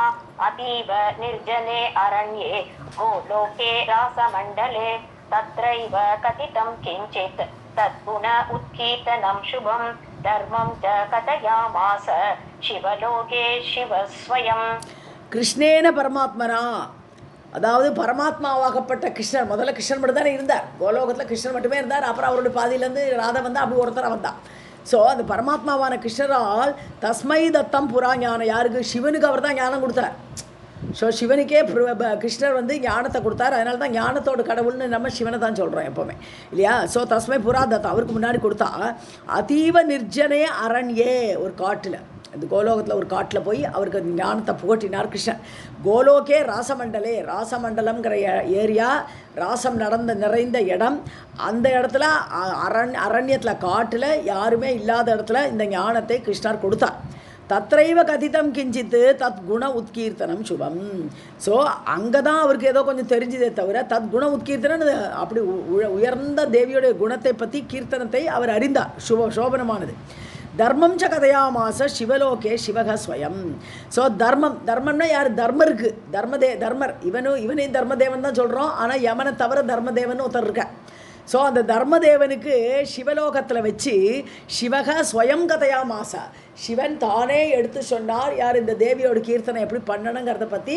अतीव निर्जने अरण्ये गोलोके रासमण्डले तत्रैव कथितं किञ्चित् तद्गुण उत्कीर्तनं शुभं धर्मं च कथयामास शिवलोके शिवस्वयं. கிருஷ்ணேன பரமாத்மனா, அதாவது பரமாத்மாவாகப்பட்ட கிருஷ்ணர், முதல்ல கிருஷ்ணன் மட்டும் தானே இருந்தார் கோலோகத்தில், கிருஷ்ணன் மட்டுமே இருந்தார். அப்புறம் அவருடைய பாதியிலேருந்து ராதா வந்தா, அப்படி ஒருத்தர் வந்தான். ஸோ அந்த பரமாத்மாவான கிருஷ்ணரால் தஸ்மை தத்தம் புறா ஞானம், யாருக்கு, சிவனுக்கு அவர் தான் ஞானம் கொடுத்தார். ஸோ சிவனுக்கே கிருஷ்ணர் வந்து ஞானத்தை கொடுத்தார். அதனால தான் ஞானத்தோட கடவுள்னு நம்ம சிவனை தான் சொல்கிறோம் எப்போவுமே இல்லையா. ஸோ தஸ்மை புறா தத்தம், அவருக்கு முன்னாடி கொடுத்தா. அதீவ நிர்ஜனே அரண்யே, ஒரு காட்டில், இந்த கோலோகத்தில் ஒரு காட்டில் போய் அவருக்கு ஞானத்தை புகட்டினார் கிருஷ்ணன். கோலோகே ராசமண்டலே, ராசமண்டலம்ங்கிற ஏரியா, ராசம் நிறைந்த இடம், அந்த இடத்துல அரண்யத்தில் காட்டில் யாருமே இல்லாத இடத்துல இந்த ஞானத்தை கிருஷ்ணர் கொடுத்தார். தத்ரைவ கதிதம் கிஞ்சித்து தத் குண உத்கீர்த்தனம் சுபம். ஸோ அங்கே தான் அவருக்கு ஏதோ கொஞ்சம் தெரிஞ்சதே தவிர தத் குண உத்கீர்த்தனம், அப்படி உயர்ந்த தேவியோடைய குணத்தை பற்றி கீர்த்தனத்தை அவர் அறிந்தார், சோபனமானது. தர்மம் ச கதையாமாச சிவலோகே சிவக ஸ்வயம். ஸோ தர்மம்னா யார், தர்மருக்கு, தர்மர், இவனே தர்மதேவன் தான் சொல்கிறோம். ஆனால் யமனை தவிர தர்மதேவன் ஒருத்தர் இருக்க. ஸோ அந்த தர்மதேவனுக்கு சிவலோகத்தில் வச்சு சிவக ஸ்வயம் கதையாமாசா, சிவன் தானே எடுத்து சொன்னார் யார், இந்த தேவியோட கீர்த்தனை எப்படி பண்ணணுங்கிறத பற்றி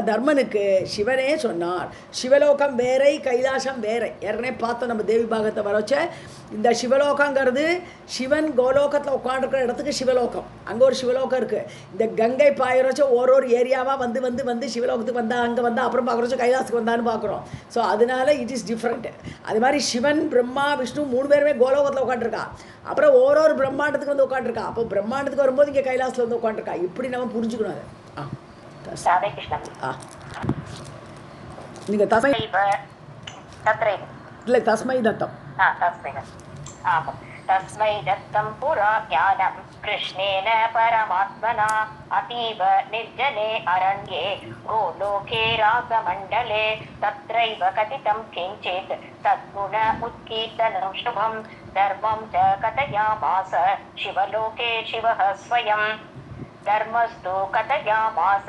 தர்மனுக்கு சிவனே சொன்னார். சிவலோகம் வேறை, கைலாசம் வேறை. ஏற்கனவே பார்த்தோம் நம்ம தேவி பாகத்தை வரவச்ச. இந்த சிவலோகங்கிறது சிவன் கோலோகத்தில் உட்காந்துருக்கிற இடத்துக்கு சிவலோகம், அங்கே ஒரு சிவலோகம் இருக்குது. இந்த கங்கை பாயிரச்ச ஒரு ஏரியாவாக வந்து சிவலோகத்துக்கு வந்தால், அங்கே வந்தால், அப்புறம் பார்க்குறச்ச கைலாசத்துக்கு வந்தான்னு பார்க்குறோம். ஸோ அதனால இட் இஸ் டிஃப்ரெண்ட். அது மாதிரி சிவன் பிரம்மா விஷ்ணு 3 பேருமே கோலோகத்தில் உட்காந்துருக்கா, அப்புறம் ஒரு பிரம்மாண்டத்துக்கு வந்து உட்காந்துருக்கா. அப்போ பிரம்மாண்டத்துக்கு வரும்போது இங்கே கைலாசத்தில் வந்து உட்காந்துருக்கா. இப்படி நம்ம புரிஞ்சுக்கணும் அதை. நீங்கள் தஸ்மை இல்லை, தஸ்மை தத்தம். तस्मै दत्तं पुरा ज्ञानं कृष्णेन परमात्मना अतीव निर्जने अरण्ये गोलोके रागमण्डले तत्रैव कथितं किञ्चित् तद्गुण उत्कीर्तनं शुभं धर्मं च कथयामास शिवलोके शिवः स्वयं. धर्मस्तु कथयामास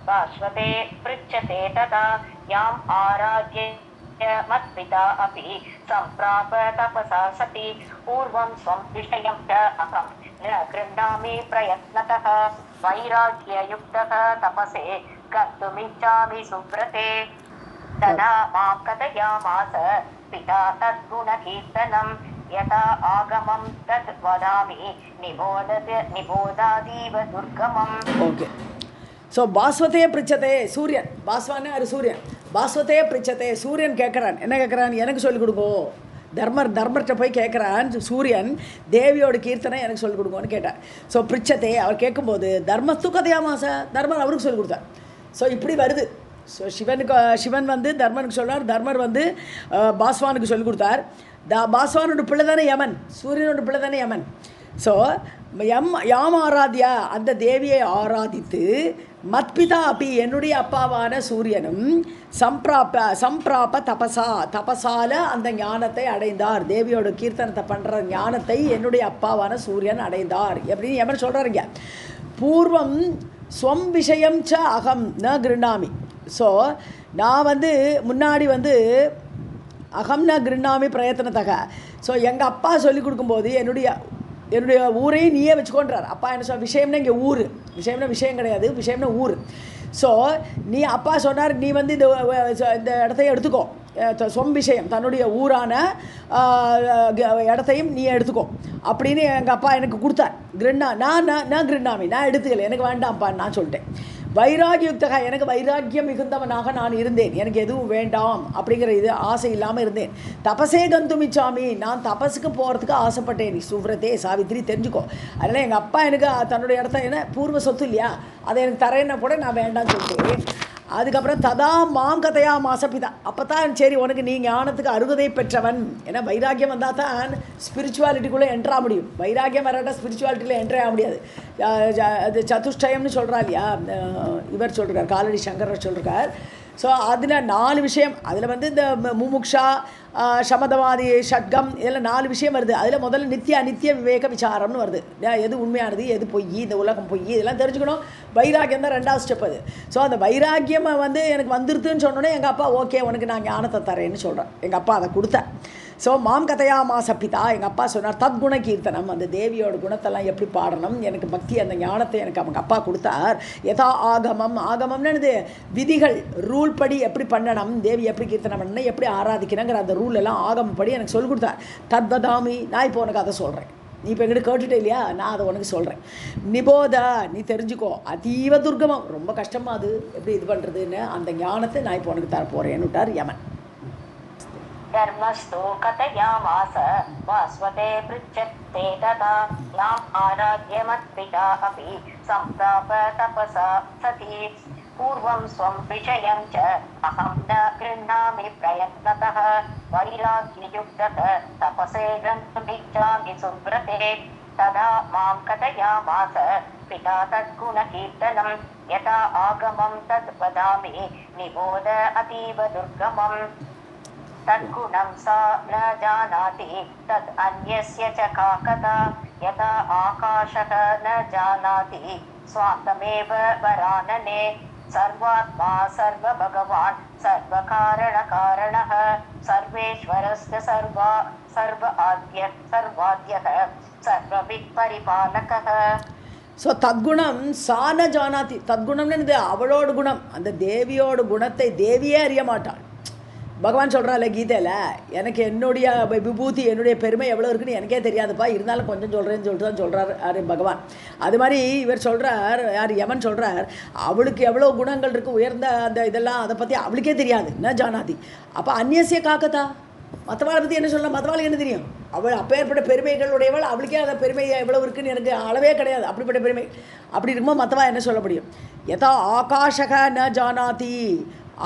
भास्वते पृच्छते तदा याम् आराध्य मत्पिता अपि सम्प्राप तपसा सति पूर्वं स्वं विषयं च अहं न गृह्णामि प्रयत्नतः वैराग्ययुक्तः तपसे गन्तुमिच्छामि सुव्रते. तदा मां कथयामास पिता तद्गुणकीर्तनं यथा आगमं तद् वदामि निबोधादीव दुर्गमम्. Okay. ஸோ பாஸ்வத்தையே பிரிச்சதே சூரியன், பாஸ்வானே அது சூரியன். பாஸ்வத்தையே பிரிச்சதே சூரியன் கேட்குறான், என்ன கேட்குறான், எனக்கு சொல்லிக் கொடுங்கோ. தர்மர்கிட்ட போய் கேட்குறான் சூரியன், தேவியோட கீர்த்தனை எனக்கு சொல்லிக் கொடுங்கோன்னு கேட்டார். ஸோ பிரிச்சதே அவர் கேட்கும்போது தர்மஸ்து கதையாமாச, தர்மர் அவருக்கு சொல்லிக் கொடுத்தார். ஸோ இப்படி வருது. ஸோ சிவன் வந்து தர்மனுக்கு சொன்னார், தர்மர் வந்து பாஸ்வானுக்கு சொல்லிக் கொடுத்தார். பாஸ்வானோட பிள்ளை தானே யமன், சூரியனோட பிள்ளை தானே யமன். ஸோ யாம் ஆராத்யா அந்த தேவியை ஆராதித்து மத்பிதா அப்படி என்னுடைய அப்பாவான சூரியனும் சம்பிராப தபசால அந்த ஞானத்தை அடைந்தார். தேவியோட கீர்த்தனத்தை பண்ணுற ஞானத்தை என்னுடைய அப்பாவான சூரியன் அடைந்தார் அப்படின்னு எவன் சொல்கிறாருங்க. பூர்வம் ஸ்வம் விஷயம் ச அகம் ந கிருண்ணாமி. ஸோ நான் முன்னாடி அகம் ந கிருண்ணாமி பிரயத்தனத்தக. ஸோ எங்கள் அப்பா சொல்லிக் கொடுக்கும்போது என்னுடைய ஊரையும் நீயே வச்சுக்கோன்றார். அப்பா என்ன சொல்ல, விஷயம்னா இங்கே ஊர், விஷயம்னா விஷயம் கிடையாது, விஷயம்னா ஊர். ஸோ நீ அப்பா சொன்னார், நீ இந்த இடத்தையும் எடுத்துக்கோ, சொம் விஷயம் தன்னுடைய ஊரான இடத்தையும் நீ எடுத்துக்கோ அப்படின்னு எங்கள் அப்பா எனக்கு கொடுத்தார். நான் கிருண்ணாமி, நான் எடுத்துக்கல, எனக்கு வேண்டாம்ப்பான்னு நான் சொல்லிட்டேன். வைராகியுக்தகா, எனக்கு வைராக்கியம் மிகுந்தவனாக நான் இருந்தேன், எனக்கு எதுவும் வேண்டாம் அப்படிங்கிற இது ஆசை இல்லாமல் இருந்தேன். தபசே கந்துமிச்சாமி, நான் தபஸுக்கு போகிறதுக்கு ஆசைப்பட்டேன். நீ சுவ்ரதே சாவித்திரி தெரிஞ்சுக்கோ. அதனால் எங்கள் அப்பா எனக்கு தன்னுடைய இடத்த என்ன பூர்வ சொத்து இல்லையா, அதை எனக்கு தரேன்னா கூட நான் வேண்டாம்னு சொல்லிட்டு அதுக்கப்புறம் ததா மாம் கதையா மாசப்பிதா. அப்போ தான் சரி உனக்கு நீ ஞானத்துக்கு அருகதை பெற்றவன். ஏன்னா வைராக்கியம் வந்தால் தான் ஸ்பிரிச்சுவாலிட்டிக்குள்ளே என்ட்ரா முடியும். வைராக்கியம் வராட்டா ஸ்பிரிச்சுவாலிட்டியில் என்ட்ரே ஆக முடியாது. அது சதுஷ்டயம்னு சொல்கிறா இல்லையா, இவர் சொல்கிறார், காலடி சங்கரர் சொல்கிறார். ஸோ அதில் 4 விஷயம், அதில் இந்த முமுக்ஷா சமதவாதி ஷட்கம் இதெல்லாம் 4 விஷயம் வருது. அதில் முதல்ல நித்திய அநித்திய விவேக விசாரம்னு வருது. எது உண்மையானது, எது பொய், இந்த உலகம் பொய், இதெல்லாம் தெரிஞ்சுக்கணும். வைராக்கியம் தான் 2வது ஸ்டெப் அது. ஸோ அந்த வைராக்கியம் எனக்கு வந்துருதுன்னு சொன்னோன்னே எங்கள் அப்பா ஓகே உனக்கு நான் ஞானத்தை தரேன்னு சொல்கிறேன். எங்கள் அப்பா அதை கொடுத்தேன். ஸோ மாம் கதையா மாசப்பிதா, எங்கள் அப்பா சொன்னார் தத்குண கீர்த்தனம், அந்த தேவியோட குணத்தெல்லாம் எப்படி பாடணும், எனக்கு பக்தி அந்த ஞானத்தை எனக்கு அவங்க அப்பா கொடுத்தார். யதா ஆகமம்னு விதிகள், ரூல் படி எப்படி பண்ணணும், தேவி எப்படி கீர்த்தனம் பண்ணணும், எப்படி ஆராதிக்கணுங்கிற அந்த ரூல் எல்லாம் ஆகம படி எனக்கு சொல்லிக் கொடுத்தார். தத்வதாமி, நான் இப்போ உனக்கு அதை சொல்கிறேன். நீ இப்போ எங்கிட்ட கேட்டுட்டே இல்லையா, நான் அதை உனக்கு சொல்கிறேன். நிபோதா, நீ தெரிஞ்சுக்கோ, அதீவ துர்கமம், ரொம்ப கஷ்டமாக அது எப்படி இது பண்ணுறதுன்னு அந்த ஞானத்தை நான் இப்போ உனக்கு தர போகிறேன்னு விட்டார் யமன். धर्मस्तु कथयामास वास्वते पृच्छते तदा याम् आराध्य मत्पिता अपि सम्प्राप तपसा सती पूर्वं स्वं विषयं च अहं न गृह्णामि प्रयत्नतः वैराग्ययुक्तः तपसे गन्तुमिच्छामि सुव्रते तदा मां कथयामास पिता तद्गुणकीर्तनं यथा आगमं तद् वदामि निबोध अतीव दुर्गमम् तद्गुणं सा न जानाति तद् अन्यस्य च का कथा यथा आकाशः न जानाति स्वान्तमेव वरानने सर्वात्मा सर्वभगवान् सर्वकारणकारणः सर्वेश्वरस्य सर्वाद्यः सर्ववित् परिपालकः. ஸோ தத்குணம் சான ஜானாதி, தத்குணம்னு அவளோட குணம், அந்த தேவியோட குணத்தை தேவியே அறிய மாட்டாள். பகவான் சொல்கிறாள் கீதையில், எனக்கு என்னுடைய விபூதி என்னுடைய பெருமை எவ்வளோ இருக்குன்னு எனக்கே தெரியாதுப்பா, இருந்தாலும் கொஞ்சம் சொல்கிறேன்னு சொல்லிட்டு தான் சொல்கிறார் பகவான். அது மாதிரி இவர் சொல்கிறார், யார் யமன் சொல்கிறார், அவளுக்கு எவ்வளோ குணங்கள் இருக்குது, உயர்ந்த அந்த இதெல்லாம் அதை பற்றி அவளுக்கே தெரியாது, என்ன ஜானாதி. அப்போ அந்நியசிய காக்கத்தா, மற்றவாளை பற்றி என்ன சொல்லலாம், மற்றவாளுக்கு என்ன தெரியும், அவள் அப்பேற்பட்ட பெருமைகளுடையவள், அவளுக்கே அந்த பெருமை எவ்வளோ இருக்குன்னு எனக்கு அளவே கிடையாது, அப்படிப்பட்ட பெருமை. அப்படி இருக்கும்போது மற்றவா என்ன சொல்ல முடியும். யதா ஆகாஷக ந ஜானாதி,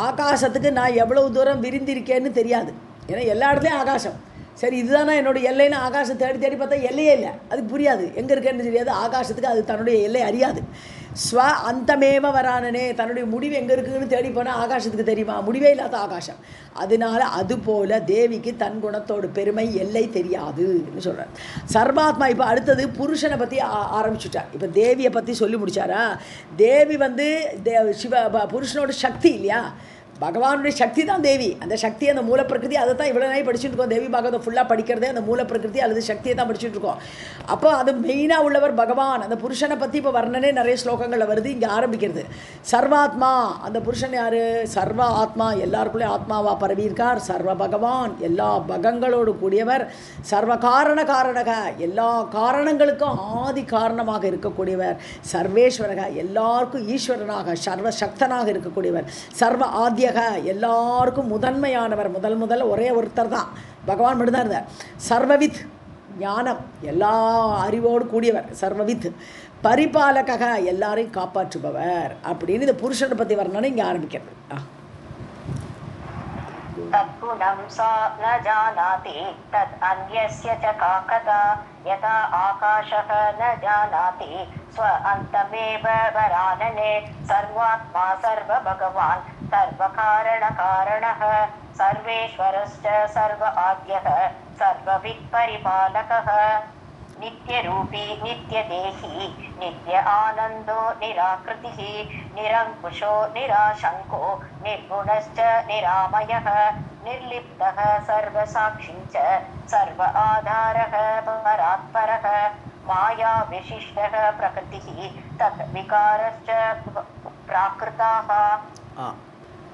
ஆகாசத்துக்கு நான் எவ்வளவு தூரம் விரிந்திருக்கேன்னு தெரியாது. ஏன்னா எல்லா இடத்துலையும் ஆகாசம், சரி இதுதானே என்னோடய எல்லைன்னு ஆகாசம் தேடி தேடி பார்த்தா எல்லையே இல்லை, அதுக்கு புரியாது, எங்கே இருக்கேன்னு தெரியாது. ஆகாசத்துக்கு அது தன்னுடைய எல்லை அறியாது. ஸ்வ அந்தமேவ வரானனே, தன்னுடைய முடிவு எங்கே இருக்குதுன்னு தேடி போனால் ஆகாசத்துக்கு தெரியுமா, முடிவே இல்லாத ஆகாசம். அதனால் அதுபோல் தேவிக்கு தன் குணத்தோட பெருமை எல்லை தெரியாதுன்னு சொல்கிறார். சர்வாத்மா. இப்போ அடுத்தது புருஷனை பற்றி ஆரம்பிச்சுட்டார். இப்போ தேவியை பற்றி சொல்லி முடித்தாரா. தேவி புருஷனோட சக்தி இல்லையா, பகவானுடைய சக்தி தான் தேவி. அந்த சக்தி, அந்த மூல பிரகிருதி, அதை தான் இவ்வளோ நாள் படிச்சுட்டு இருக்கோம். தேவி பாகவதம் ஃபுல்லாக படிக்கிறதே அந்த மூல பிரகிருதி அல்லது சக்தியை தான் படிச்சுட்டு இருக்கோம். அப்போ அது மெயினாக உள்ளவர் பகவான். அந்த புருஷனை பற்றி இப்போ வர்ணனே நிறைய ஸ்லோகங்களில் வருது, இங்கே ஆரம்பிக்கிறது. சர்வாத்மா, அந்த புருஷன் யார், சர்வ ஆத்மா, எல்லாருக்குள்ளேயும் ஆத்மாவாக பரவி இருக்கார். சர்வ பகவான், எல்லா பகங்களோடு கூடியவர். சர்வ காரணக, எல்லா காரணங்களுக்கும் ஆதி காரணமாக இருக்கக்கூடியவர். சர்வேஸ்வரக, எல்லாருக்கும் ஈஸ்வரனாக சர்வசக்தனாக இருக்கக்கூடியவர். சர்வ ஆத்ய, எல்லாருக்கும் முதன்மையானவர். முதல்ல ஒரே ஒருத்தர் தான், பகவான் மட்டும்தான் இருந்தார். சர்வவித், ஞானம், எல்லா அறிவோடு கூடியவர். சர்வவித் பரிபாலக, எல்லாரையும் காப்பாற்றுபவர். அப்படின்னு இந்த புருஷனை பற்றி வரணும்னு இங்கே ஆரம்பிக்கிறது. तद्गुणं सा न जानाति तद् अन्यस्य च का कथा यथा आकाशः न जानाति स्व अन्तमेव वरानने सर्वात्मा सर्वभगवान् सर्वकारणकारणः सर्वेश्वरश्च सर्व आद्यः सर्ववित् परिपालकः नित्यरूपी नित्यदेही नित्य आनन्दो निराकृतिः निरङ्कुशो निराशङ्को निर्गुणश्च निरामयः निर्लिप्तः सर्वसाक्षी च सर्व आधारः परात्परः माया विशिष्टः प्रकृतिः तत् विकारश्च प्राकृताः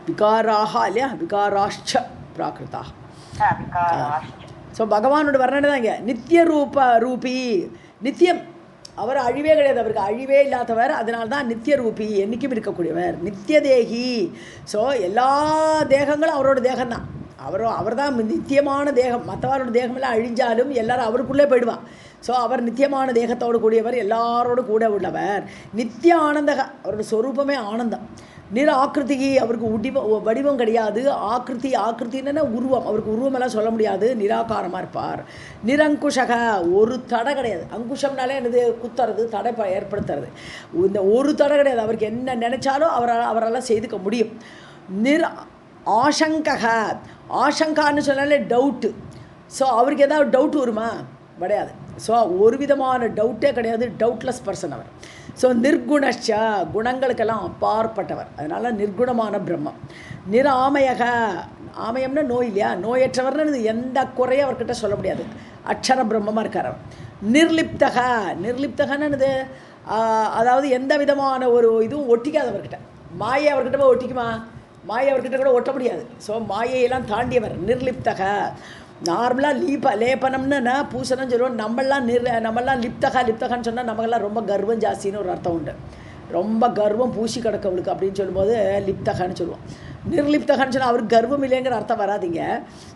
விகாராக இல்லையா, விகாராஷ்ச பிராகிருதா. विकाराश्च ஸோ பகவானோட வர்ணனை தான் இங்கே. நித்திய ரூபி, நித்தியம், அவர் அழிவே கிடையாது, அவருக்கு அழிவே இல்லாதவர், அதனால தான் நித்திய ரூபி, என்றைக்கும் இருக்கக்கூடியவர். நித்திய தேகி, ஸோ எல்லா தேகங்களும் அவரோட தேகம்தான், அவர் தான் நித்தியமான தேகம். மற்றவரோட தேகமெல்லாம் அழிஞ்சாலும் எல்லாரும் அவருக்குள்ளே போயிடுவான். ஸோ அவர் நித்தியமான தேகத்தோடு கூடியவர், எல்லாரோடு கூட உள்ளவர். நித்திய ஆனந்தக, அவரோட ஸ்வரூபமே ஆனந்தம். நிற ஆக்கிருதிக்கு, அவருக்கு வடிவம் கிடையாது. ஆக்கிருத்தின்னு உருவம், அவருக்கு உருவமெல்லாம் சொல்ல முடியாது, நிராகாரமாக இருப்பார். நிரங்குஷக, ஒரு தடை கிடையாது. அங்குஷம்னாலே என்னது, குத்துறது, தடை ஏற்படுத்துறது. இந்த ஒரு தடை கிடையாது, அவருக்கு என்ன நினைச்சாலும் அவரால் செய்துக்க முடியும். ஆசங்கக, ஆசங்கான்னு சொன்னாலே டவுட்டு. ஸோ அவருக்கு ஏதாவது டவுட் வருமா, கிடையாது. ஸோ ஒரு விதமான டவுட்டே கிடையாது, டவுட்லெஸ் பர்சன் அவர். ஸோ நிர்குணச்ச, குணங்களுக்கெல்லாம் அப்பாற்பட்டவர், அதனால் நிர்குணமான பிரம்மம். நிராமயக, ஆமயம்னா நோய் இல்லையா, நோயற்றவர்னு எந்த குறையும் அவர்கிட்ட சொல்ல முடியாது, அக்ஷர பிரம்மமாக இருக்கார் அவர். நிர்லிப்தக, நிர்லிப்தகன்னு அதாவது எந்த விதமான ஒரு இதுவும் ஒட்டிக்காதவர்கிட்ட. மாயை அவர்கிட்ட போய் ஒட்டிக்குமா, மாயை அவர்கிட்ட கூட ஒட்ட முடியாது. ஸோ மாயையெல்லாம் தாண்டியவர். நிர்லிப்தக, நார்மலாக லேபனம்னு பூசணம்னு சொல்லுவோம், நம்மளாம் லிப்தகான்னு சொன்னால் நமக்கெல்லாம் ரொம்ப கர்வம் ஜாஸ்தின்னு ஒரு அர்த்தம் உண்டு. ரொம்ப கர்வம் பூசி கிடக்கவளுக்கு அப்படின்னு சொல்லும்போது லிப்தகான்னு சொல்லுவோம். நிர்லிப்தகான்னு சொன்னால் அவருக்கு கர்வம் இல்லைங்கிற அர்த்தம் வராதிங்க.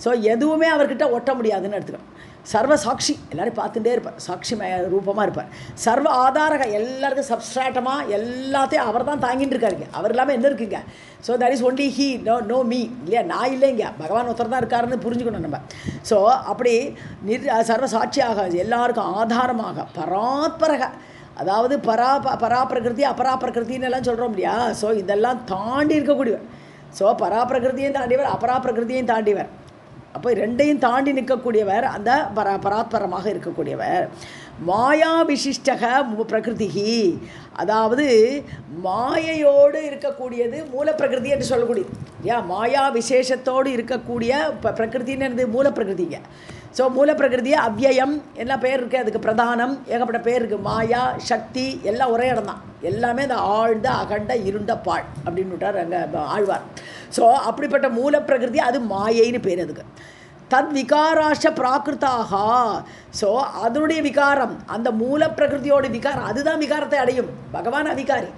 ஸோ எதுவுமே அவர்கிட்ட ஒட்ட முடியாதுன்னு எடுத்துக்கணும். சர்வ சாட்சி, எல்லோரும் பார்த்துட்டே இருப்பார், சாட்சி ரூபமாக இருப்பார். சர்வ ஆதாரக, எல்லாருக்கும் சப்ஸ்ட்ராட்டமாக எல்லாத்தையும் அவர் தான் தாங்கிட்டு இருக்காருங்க, அவர் இல்லாமல் என்ன இருக்குங்க. So that is only he, know me இல்லையா, நான் இல்லைங்க, பகவான் ஒருத்தர் தான் இருக்காருன்னு புரிஞ்சுக்கணும் நம்ம. ஸோ அப்படி சர்வ சாட்சியாக, எல்லாருக்கும் ஆதாரமாக, பராத்பரக, அதாவது பராப்பிரகிருதி அபராப்பிரகிருத்தின்னு எல்லாம் சொல்கிறோம் இல்லையா. ஸோ இதெல்லாம் தாண்டி இருக்கக்கூடியவர். ஸோ பராப்பிரகிருதியையும் தாண்டியவர், அபராப்பிரகிருதியையும் தாண்டியவர். அப்போ ரெண்டையும் தாண்டி நிற்கக்கூடியவர், அந்த பராத்பரமாக இருக்கக்கூடியவர். மாயா விசிஷ்டக பிரகிருதிகி, அதாவது மாயையோடு இருக்கக்கூடியது மூல பிரகிருதி என்று சொல்லக்கூடியது. மாயா விசேஷத்தோடு இருக்கக்கூடிய பிரகிருத்தின்னு மூல பிரகிருதிங்க. ஸோ மூல பிரகிருதியை அவ்யயம் என்ன பேர் இருக்குது, அதுக்கு பிரதானம் ஏகப்பட்ட பேர் இருக்குது. மாயா, சக்தி எல்லாம் ஒரே இடம் தான், எல்லாமே இந்த ஆழ்ந்த அகண்ட இருண்ட பாழ் அப்படின்னு விட்டார் அங்கே ஆழ்வார். ஸோ அப்படிப்பட்ட மூல பிரகிருதி, அது மாயைன்னு பேர் அதுக்கு. தத் விகாராஷ பிராகிருத்தாக, ஸோ அதனுடைய விகாரம், அந்த மூல பிரகிருதியோட விகாரம், அதுதான் விகாரத்தை அடையும். பகவான் அவிகாரி.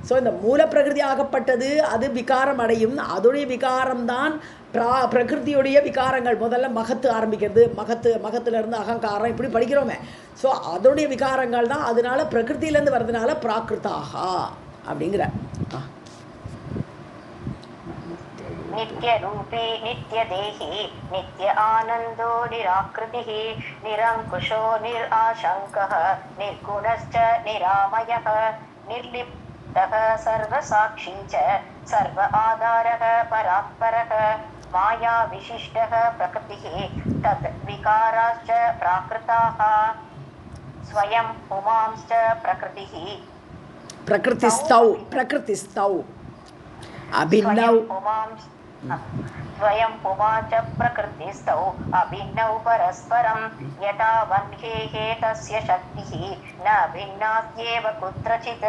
ஸோ இந்த மூல பிரகிருதி ஆகப்பட்டது அது விகாரம் அடையும். அதோடைய விகாரம்தான் பிரகிருதியுடைய விகாரங்கள். முதல்ல மகத்து ஆரம்பிக்கிறது, மகத்துலேருந்து அகங்காரம் இப்படி படிக்கிறோமே. ஸோ அதோடைய விகாரங்கள் தான், அதனால பிரகிருத்திலேருந்து வர்றதுனால பிராகிருத்தாக அப்படிங்கிற. नित्य रूपी नित्य देही नित्य आनंदो निराकृतिः निरंकुशो निराशंकः निर्गुणश्च निरामयः निर्लिप्तः सर्वसाक्षी च सर्व आधारः परात्परः माया विशिष्टः प्रकृतिः तत् विकाराश्च प्राकृताः स्वयं पुमांश्च प्रकृतिः प्रकृतिस्थौ अभिन्नौ स्वयं पुमांश्च प्रकृतिस्थौ अभिन्नौ परस्परं यथा वह्नेः तस्य शक्तिः न भिन्नात्येव कुत्रचित्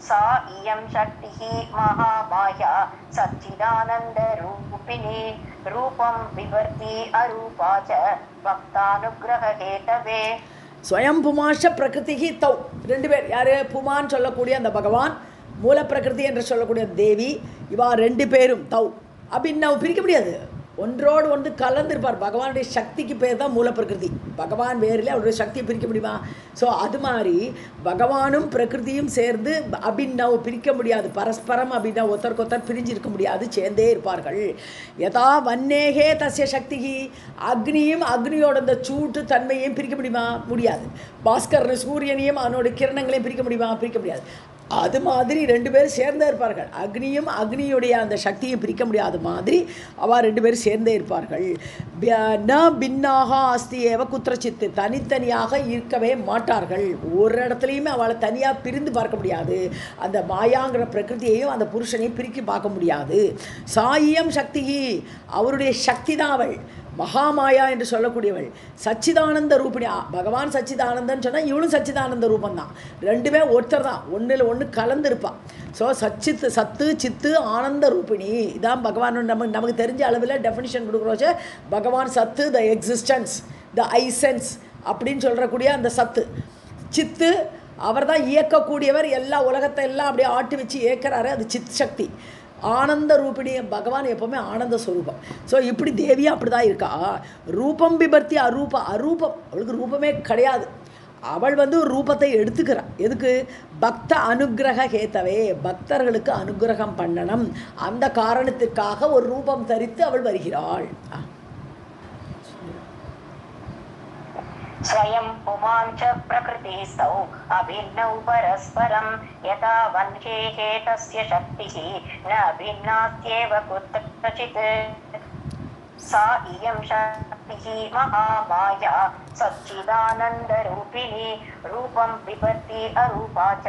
सा इयं शक्तिः महामाया सच्चिदानन्दरूपिणी रूपं विवर्ति अरूपा च भक्तानुग्रहहेतवे ஸ்வயம் புமாஷ பிரகிருதி தௌ, ரெண்டு பேர் யார், புமான்னு சொல்லக்கூடிய அந்த பகவான், மூல பிரகிருதி என்று சொல்லக்கூடிய தேவி, இவா ரெண்டு பேரும் தௌ அபின்னவ், பிரிக்க முடியாது. ஒன்றோடு ஒன்று கலந்துருப்பார். பகவானுடைய சக்திக்கு பேர் தான் மூல பிரகிருதி. பகவான் வேறில்லை, அவருடைய சக்தியை பிரிக்க முடியுமா? ஸோ அது மாதிரி பகவானும் பிரகிருதியும் சேர்ந்து அபிநவ் பிரிக்க முடியாது. பரஸ்பரம் அபிநவ், ஒருத்தருக்கொத்தர் பிரிஞ்சு இருக்க முடியாது, சேர்ந்தே இருப்பார்கள். யதா வன்னேகே தஸ்ய சக்தி, அக்னியும் அக்னியோட அந்த சூட்டு தன்மையையும் பிரிக்க முடியுமா? முடியாது. பாஸ்கரன் சூரியனையும் அவனோட கிரணங்களையும் பிரிக்க முடியுமா? பிரிக்க முடியாது. அது மாதிரி ரெண்டு பேரும் சேர்ந்தே இருப்பார்கள். அக்னியும் அக்னியுடைய அந்த சக்தியை பிரிக்க முடியாத மாதிரி அவள் ரெண்டு பேரும் சேர்ந்தே இருப்பார்கள். ந பின்னாக அஸ்தி ஏவ குத்திரச்சித்து, தனித்தனியாக இருக்கவே மாட்டார்கள். ஒரு இடத்துலையுமே அவளை தனியாக பிரிந்து பார்க்க முடியாது. அந்த மாயாங்கிற பிரகிருதியையும் அந்த புருஷனையும் பிரிக்க பார்க்க முடியாது. சாயம் சக்தி, அவருடைய சக்தி தான் அவள். மகாமாயா என்று சொல்லக்கூடியவள் சச்சிதானந்த ரூபிணி. பகவான் சச்சிதானந்தன்னு சொன்னால் இவளும் சச்சிதானந்த ரூபந்தான். ரெண்டுமே ஒருத்தர் தான், ஒன்றில் ஒன்று கலந்துருப்பான். ஸோ சத்து சித்து ஆனந்த ரூபிணி இதான் பகவான். நமக்கு தெரிஞ்ச அளவில் டெஃபினிஷன் கொடுக்குறோச்ச பகவான் சத்து, த எக்ஸிஸ்டன்ஸ், த ஐசென்ஸ் அப்படின்னு சொல்கிறக்கூடிய அந்த சத்து. சித்து அவர் தான் இயக்கக்கூடியவர், எல்லா உலகத்தை எல்லாம் அப்படியே ஆட்டி வச்சு இயக்கிறாரு, அது சித் சக்தி. ஆனந்த ரூபிணி பகவான் எப்போவுமே ஆனந்த ஸ்வரூபம். ஸோ இப்படி தேவியா அப்படி தான் இருக்கா. ரூபம் பிபர்த்தி அரூபம், அவளுக்கு ரூபமே கிடையாது. அவள் ஒரு ரூபத்தை எடுத்துக்கிறாள். எதுக்கு? பக்த அனுகிரக ஹேத்தவே, பக்தர்களுக்கு அனுகிரகம் பண்ணணும். அந்த காரணத்திற்காக ஒரு ரூபம் தரித்து அவள் வருகிறாள். स्वयं पुमांच प्रकृतिस्तौ अभिन्नौ परस्परं यथा वह्नेः तस्य शक्तिः न भिन्नात्येव कुत्रचित् सा इयं शक्तिः महामाया सच्चिदानन्दरूपिणी रूपं बिभर्ति अरूपा च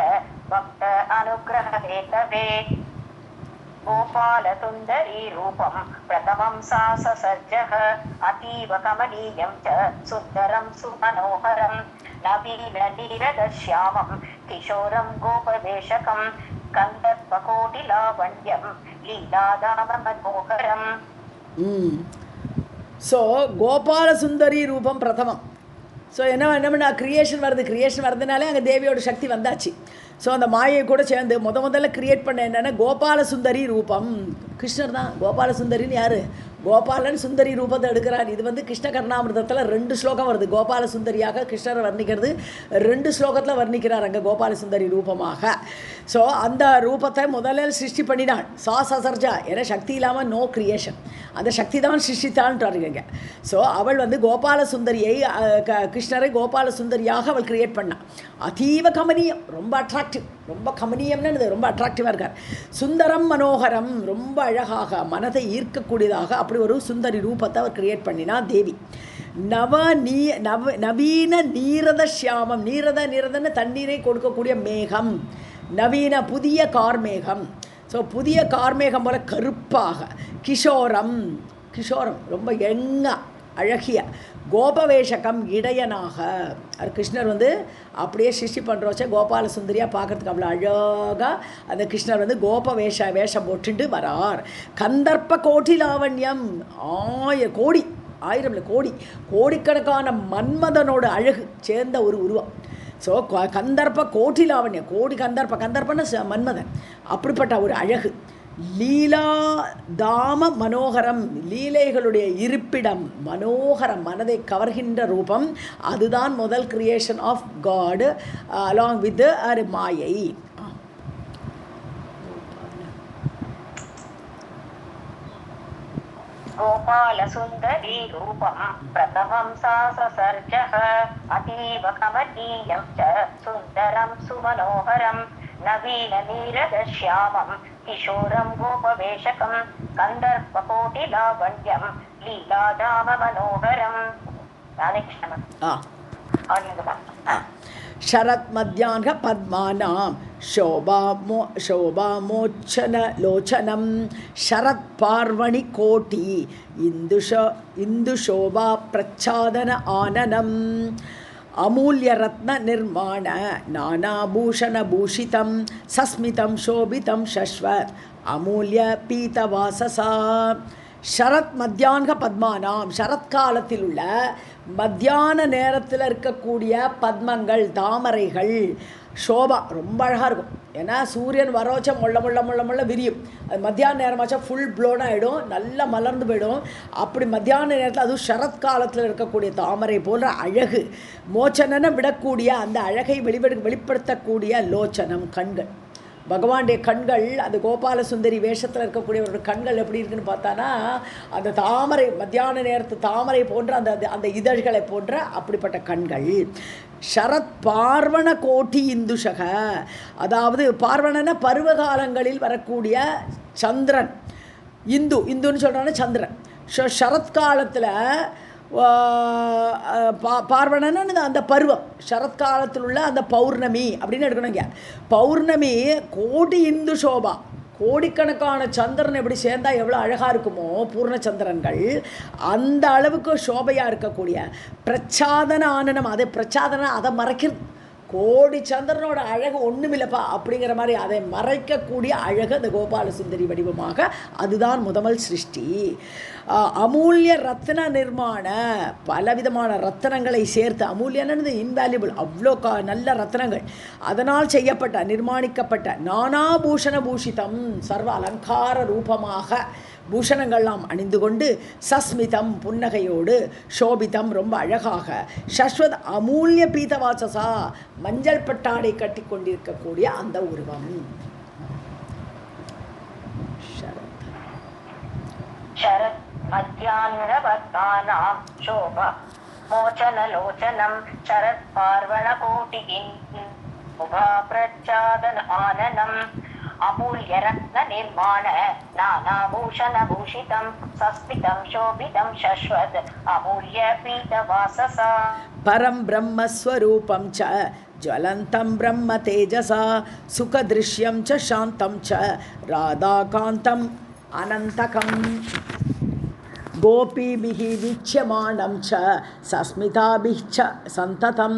भक्त अनुग्रहहेतवे गोपालसुन्दरी रूपं प्रथमं सा ससर्जः अतीव कमनीयं च सुन्दरं सुमनोहरं नवीननीरदश्यामं किशोरं गोपवेशकं कन्दर्पकोटिलावण्यं लीलादाममनोहरम्. ஸோ கோபாலசுந்தரி ரூபம் பிரதமம். ஸோ என்ன பண்ண கிரியேஷன் வருதுனாலே அங்கே தேவியோட சக்தி வந்தாச்சு. ஸோ அந்த மாயை கூட சேர்ந்து முதல்ல கிரியேட் பண்ண என்னென்னா கோபாலசுந்தரி ரூபம். கிருஷ்ணர் தான் கோபாலசுந்தரின்னு. யார்? கோபாலன் சுந்தரி ரூபத்தை எடுக்கிறார். இது கிருஷ்ண கர்ணாமிர்தத்தில் 2 ஸ்லோகம் வருது. கோபால சுந்தரியாக கிருஷ்ணரை வர்ணிக்கிறது 2 ஸ்லோகத்தில் வர்ணிக்கிறார் அங்கே கோபாலசுந்தரி ரூபமாக. ஸோ அந்த ரூபத்தை முதல்ல சிருஷ்டி பண்ணினான். சசர்ஜா, ஏன்னா சக்தி இல்லாமல் நோ கிரியேஷன். அந்த சக்தி தான் சிருஷ்டித்தான்றாருங்க. ஸோ அவள் கோபாலசுந்தரியை, கிருஷ்ணரை கோபாலசுந்தரியாக அவள் கிரியேட் பண்ணாள். அதீவ கமனியம், ரொம்ப அட்ராக்டிவ். ரொம்ப கமனியம்னு ரொம்ப அட்ராக்டிவாக இருக்கார். சுந்தரம் மனோகரம், ரொம்ப அழகாக மனதை ஈர்க்கக்கூடியதாக அப்படி ஒரு சுந்தரி ரூபத்தை அவர் கிரியேட் பண்ணினா தேவி. நவீன நீரத ஷியாமம், நீரதன்னு தண்ணீரை கொடுக்கக்கூடிய மேகம். நவீன புதிய கார்மேகம். ஸோ புதிய கார்மேகம் போல கருப்பாக. கிஷோரம் ரொம்ப எங்காக அழகிய. கோபவேஷகம் இடையனாக. அது கிருஷ்ணர் அப்படியே சிருஷ்டி பண்ணுறோச்சே கோபால சுந்தரியாக பார்க்குறதுக்கு அவ்வளோ அழகாக அந்த கிருஷ்ணர் வேஷம் போட்டுட்டு வரார். கந்தர்ப்ப கோட்டி லாவண்யம், ஆயிரம் கோடிக்கணக்கான மன்மதனோட அழகு சேர்ந்த ஒரு உருவம். ஸோ கந்தர்ப்ப கோட்டி லாவண்யம், கந்தர்ப்பன்னு மன்மதன், அப்படிப்பட்ட ஒரு அழகு. லீலா தாம மனோகரம், லீலைகளுடைய இருப்பிடம், மனோகரம், மனதை கவர்கின்ற ரூபம். அதுதான் முதல் creation of God along with மாயை. गोपालसुन्दरी रूपं प्रथमं सा ससर्जः अतीव कमनीयं च सुन्दरं सुमनोहरं नवीननीरदश्यामं किशोरं गोपवेशकं कन्दर्पकोटिलावण्यं लीलादाममनोहरम्. शरत् मध्याह्न पद्मानां शोभामोचनलोचनं शरत् पार्वणि कोटि इन्दुशोभा प्रच्छादन आननम् अमूल्यरत्न निर्माण नानाभूषणभूषितं सस्मितं शोभितं शश्वत् अमूल्य पीतवाससा. ஷரத் மத்தியான பத்மானாம், சரத்காலத்தில் உள்ள மத்தியான நேரத்தில் இருக்கக்கூடிய பத்மங்கள், தாமரைகள், ஷோபா ரொம்ப அழகாக இருக்கும். ஏன்னா சூரியன் வரோச்சா முள்ள விரியும். அது மத்தியான நேரமாச்சா ஃபுல் ப்ளோன் ஆகிடும், நல்லா மலர்ந்து போயிடும். அப்படி மத்தியான நேரத்தில் அதுவும் சரத்காலத்தில் இருக்கக்கூடிய தாமரை போன்ற அழகு, மோச்சனனை விடக்கூடிய அந்த அழகை வெளிப்படுத்தக்கூடிய லோச்சனம் கண்கள். பகவானுடைய கண்கள், அந்த கோபால சுந்தரி வேஷத்தில் இருக்கக்கூடிய ஒரு கண்கள் எப்படி இருக்குன்னு பார்த்தானா, அந்த தாமரை மத்தியான நேரத்து தாமரை போன்ற அந்த அந்த இதழ்களை போன்ற அப்படிப்பட்ட கண்கள். ஷரத் பார்வண கோட்டி இந்துஷக, அதாவது பார்வணன பருவகாலங்களில் வரக்கூடிய சந்திரன். இந்துன்னு சொல்கிறான்னா சந்திரன். சரத்காலத்தில் பார்வணன்னு அந்த பருவம், சரத்காலத்தில் உள்ள அந்த பௌர்ணமி அப்படின்னு எடுக்கணுங்க. பௌர்ணமி கோடி இந்து சோபா, கோடிக்கணக்கான சந்திரன் எப்படி சேர்ந்தால் எவ்வளோ அழகாக இருக்குமோ பூர்ணச்சந்திரன்கள், அந்த அளவுக்கு சோபையாக இருக்கக்கூடிய பிரச்சாதன ஆனனம். அதை பிரச்சாதன அதை மறைக்கிறது. கோடி சந்திரனோட அழகு ஒன்றுமில்லப்பா அப்படிங்கிற மாதிரி அதை மறைக்கக்கூடிய அழகு அந்த கோபால சுந்தரி வடிவமாக. அதுதான் முதல் சிருஷ்டி. அமூல்ய ரத்ன நிர்மாண, பலவிதமான ரத்தனங்களை சேர்த்து, அமூல்யன்னு இன்வேல்யூபிள், அவ்வளோ நல்ல ரத்னங்கள் அதனால் செய்யப்பட்ட நிர்மாணிக்கப்பட்ட நானாபூஷண பூஷிதம், சர்வ அலங்கார ரூபமாக பூஷணங்கள்லாம் அணிந்து கொண்டு, சஸ்மிதம் புன்னகையோடு, சோபிதம் ரொம்ப அழகாக, சஸ்வத் அமூல்ய பீதவாசசா மஞ்சள் பட்டாடை கட்டி கொண்டிருக்கக்கூடிய அந்த உருவம். शरत् मध्याह्नवर्तानां शोभा मोचनलोचनं शरत् पार्वणकोटिकिं उभा प्रच्छादन आननम् अमूल्यरत्ननिर्माण नानाभूषणभूषितं सस्मितं शोभितं शश्वत् अमूल्यपीतवाससा परं ब्रह्मस्वरूपं च ज्वलन्तं ब्रह्म तेजसा सुखदृश्यं च शान्तं च राधाकान्तम् अनन्तकं गोपीभिः वीक्ष्यमाणं च सस्मिताभिः च सन्ततं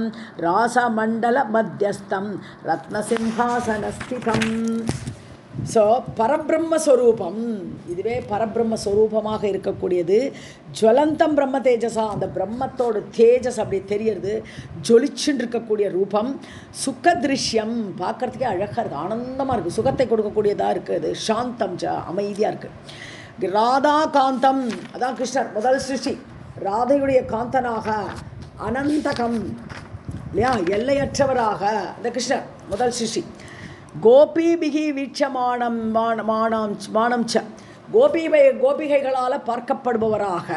रासमण्डलमध्यस्थं रत्नसिंहासनस्थितं. ஸோ பரபிரம்மஸ்வரூபம், இதுவே பரபிரம்மஸ்வரூபமாக இருக்கக்கூடியது. ஜுவலந்தம் பிரம்ம தேஜஸா, அந்த பிரம்மத்தோட தேஜஸ் அப்படி தெரியறது, ஜொலிச்சுன்னு இருக்கக்கூடிய ரூபம். சுகதிருஷ்யம், பார்க்குறதுக்கே அழகாக இருக்குது, ஆனந்தமாக இருக்குது, சுகத்தை கொடுக்கக்கூடியதாக இருக்குது. சாந்தம் ச, அமைதியாக இருக்குது. ராதா காந்தம், அதான் கிருஷ்ணர் முதல் சிருஷ்டி, ராதையுடைய காந்தனாக. அனந்தகம் இல்லையா, எல்லையற்றவராக அந்த கிருஷ்ணர் முதல் சிருஷ்டி. கோபிபிகி வீட்சமானம் மானம் ச, கோபிகைகளால் பார்க்கப்படுபவராக.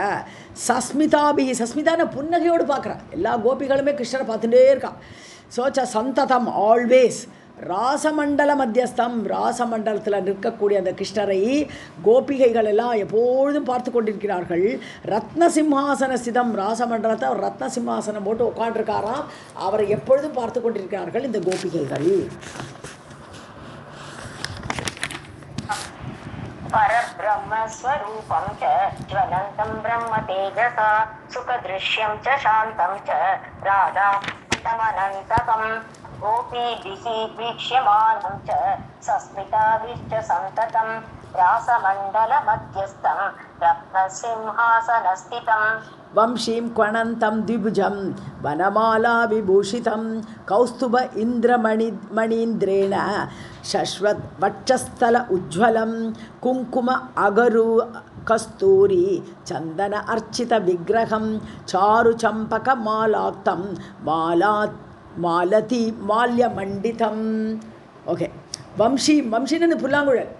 சஸ்மிதாபிகி, சஸ்மிதான புன்னகையோடு பார்க்குறா, எல்லா கோபிகளுமே கிருஷ்ணரை பார்த்துட்டே இருக்கா. சோச்ச சந்ததம் ஆல்வேஸ். ராசமண்டல மத்தியஸ்தம், ராசமண்டலத்தில் நிற்கக்கூடிய அந்த கிருஷ்ணரை கோபிகைகள் எல்லாம் எப்பொழுதும் பார்த்து கொண்டிருக்கிறார்கள். ரத்ன சிம்ஹாசன ஸ்திதம், ராசமண்டலத்தை அவர் ரத்ன சிம்ஹாசனம் போட்டு உட்காண்டிருக்காராம், அவரை எப்பொழுதும் பார்த்து கொண்டிருக்கிறார்கள் இந்த கோபிகைகள். परब्रह्मस्वरूपं च ज्वलन्तं ब्रह्मतेजसा सुखदृश्यं च शान्तं च राधाकान्तमनन्तकं गोपीभिः वीक्ष्यमाणं च सस्मिताभिश्च सन्ततं रासमण्डलमध्यस्थं रत्नसिंहासनस्थितं. वंशीं क्वणन्तं द्विभुजं वनमाला विभूषितं कौस्तुभ इन्द्रमणीन्द्रेण शश्वत् वक्षस्थल उज्ज्वलं कुङ्कुम अगरु कस्तूरी चन्दन अर्चित विग्रहं चारु चम्पक मालाक्तं मालती माल्यमण्डितम्. ஓகே, வம்சின்னு புல்லாங்குழல்.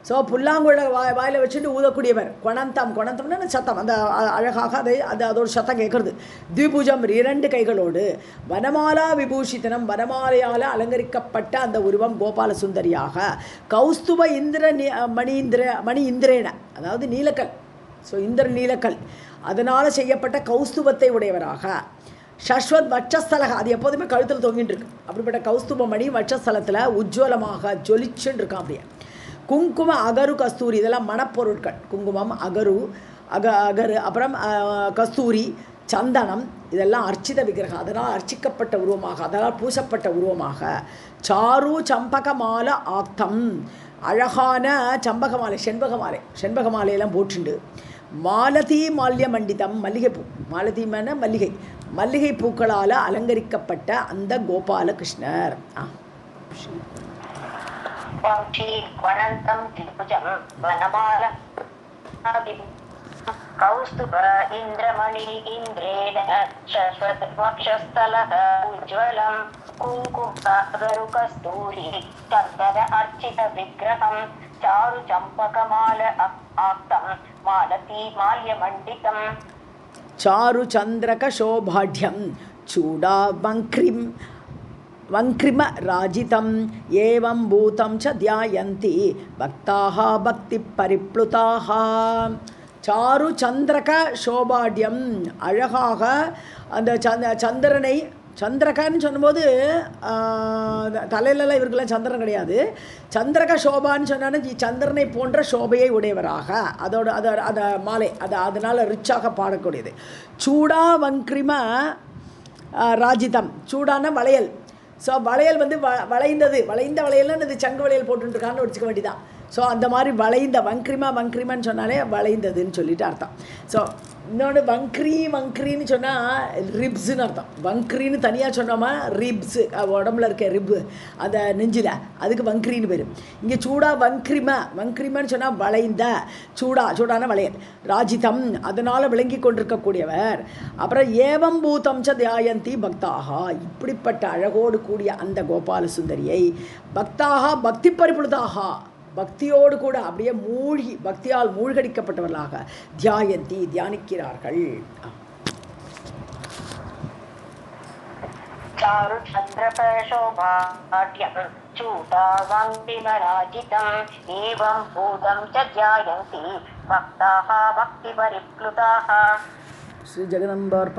ஸோ புல்லாங்குழலை வாயில் வச்சுட்டு ஊதக்கூடியவர். கொணந்தம்னு சத்தம், அந்த அழகாக அதோட சத்தம் கேட்குறது. திபுஜம், 2 கைகளோடு. வனமாலா விபூஷிதனம், வனமாலையால் அலங்கரிக்கப்பட்ட அந்த உருவம் கோபால சுந்தரியாக. கௌஸ்துப மணி இந்திரேன, அதாவது நீலக்கல். ஸோ இந்திர நீலக்கல், அதனால் செய்யப்பட்ட கௌஸ்துபத்தை உடையவராக. சஸ்வத் வட்சஸ்தலக, அது எப்போதுமே கழுத்தில் தொங்கிட்டு இருக்கு. அப்படிப்பட்ட கௌஸ்துப மணி வட்சஸ்தலத்தில் உஜ்வலமாக ஜொலிச்சுன்னு இருக்கான் அப்படியே. குங்கும அகரு கஸ்தூரி, இதெல்லாம் மணப்பொருட்கள். குங்குமம், அகரு அப்புறம் கஸ்தூரி, சந்தனம், இதெல்லாம் அர்ச்சித விக்கிரகம், அதனால் அர்ச்சிக்கப்பட்ட உருவமாக, அதனால் பூசப்பட்ட உருவமாக. சாரு சம்பக மாலை ஆக்தம், அழகான சம்பக மாலை, செண்பக மாலையெல்லாம் போட்டுண்டு. மாலதி மால்ய மண்டிதம், மல்லிகைப்பூ, மாலதி மேன மல்லிகை பூக்களால் அலங்கரிக்கப்பட்ட அந்த கோபால கிருஷ்ணர். वंशीर्वणन्तं त्रिभुजं वनमाल कौस्तुभ इन्द्रमणि इन्द्रेण शश्वतवक्षस्थलः उज्ज्वलं कुङ्कुमगरुकस्तूरी चन्दन अर्चितविग्रहं चारुचम्पकमाल आक्तं मालती माल्यमण्डितम् चारु चंद्रक शोभाढ्यम चूड़ा वंक्रिम राजितं एवं भूतं च ध्यायन्ति भक्ताः भक्ति परिप्लुताः चारु चंद्रक शोभाढ्यम அழகாக அந்த சந்திரனை சந்திரகான்னு சொல்லும்போது தலையிலலாம் இவருக்கெல்லாம் சந்திரன் கிடையாது. சந்திரக சோபான்னு சொன்னாலும் சந்திரனை போன்ற சோபையை உடையவராக அதோட அதை மாலை அதனால் ரிச்சாக பாடக்கூடியது. சூடா வங்கிரிம ராஜிதம், சூடான வளையல். ஸோ வளையல் வந்து வளைந்த வளையல்னு இது சங்கு வளையல் போட்டுருக்கான்னு வச்சுக்க வேண்டியதான். ஸோ அந்த மாதிரி வளைந்த வங்கிரிமன்னு சொன்னாலே வளைந்ததுன்னு சொல்லிட்டு அர்த்தம். ஸோ இன்னொன்று வங்கிரின்னு சொன்னால் ரிப்ஸுன்னு அர்த்தம். வங்கிரின்னு தனியாக சொன்னோமா ரிப்ஸு உடம்புல இருக்க ரிப்பு அந்த நெஞ்சில், அதுக்கு வங்கிரின்னு பேர். இங்கே சூடா வங்கிரிமன்னு சொன்னால் வளைந்த சூடான வளையல். ராஜிதம் அதனால் விளங்கி கொண்டிருக்கக்கூடியவர். அப்புறம் ஏவம் பூதம் ச தியாயந்தி பக்தாகா, இப்படிப்பட்ட அழகோடு கூடிய அந்த கோபால சுந்தரியை பக்தாக பக்தி பரிபுழுதாகா, பக்தியோடு கூட அப்படியே பக்தியால் மூழ்கடிக்கப்பட்டவர்களாக தியாயந்தி தியானிக்கிறார்கள். चारु चन्द्रशोभाढ्यं चूडावाङ्गिमराजितम् एवं भूतं च ध्यायन्ति भक्ताः भक्तिपरिप्लुताः. श्री जगदम्बार्पणमस्तु.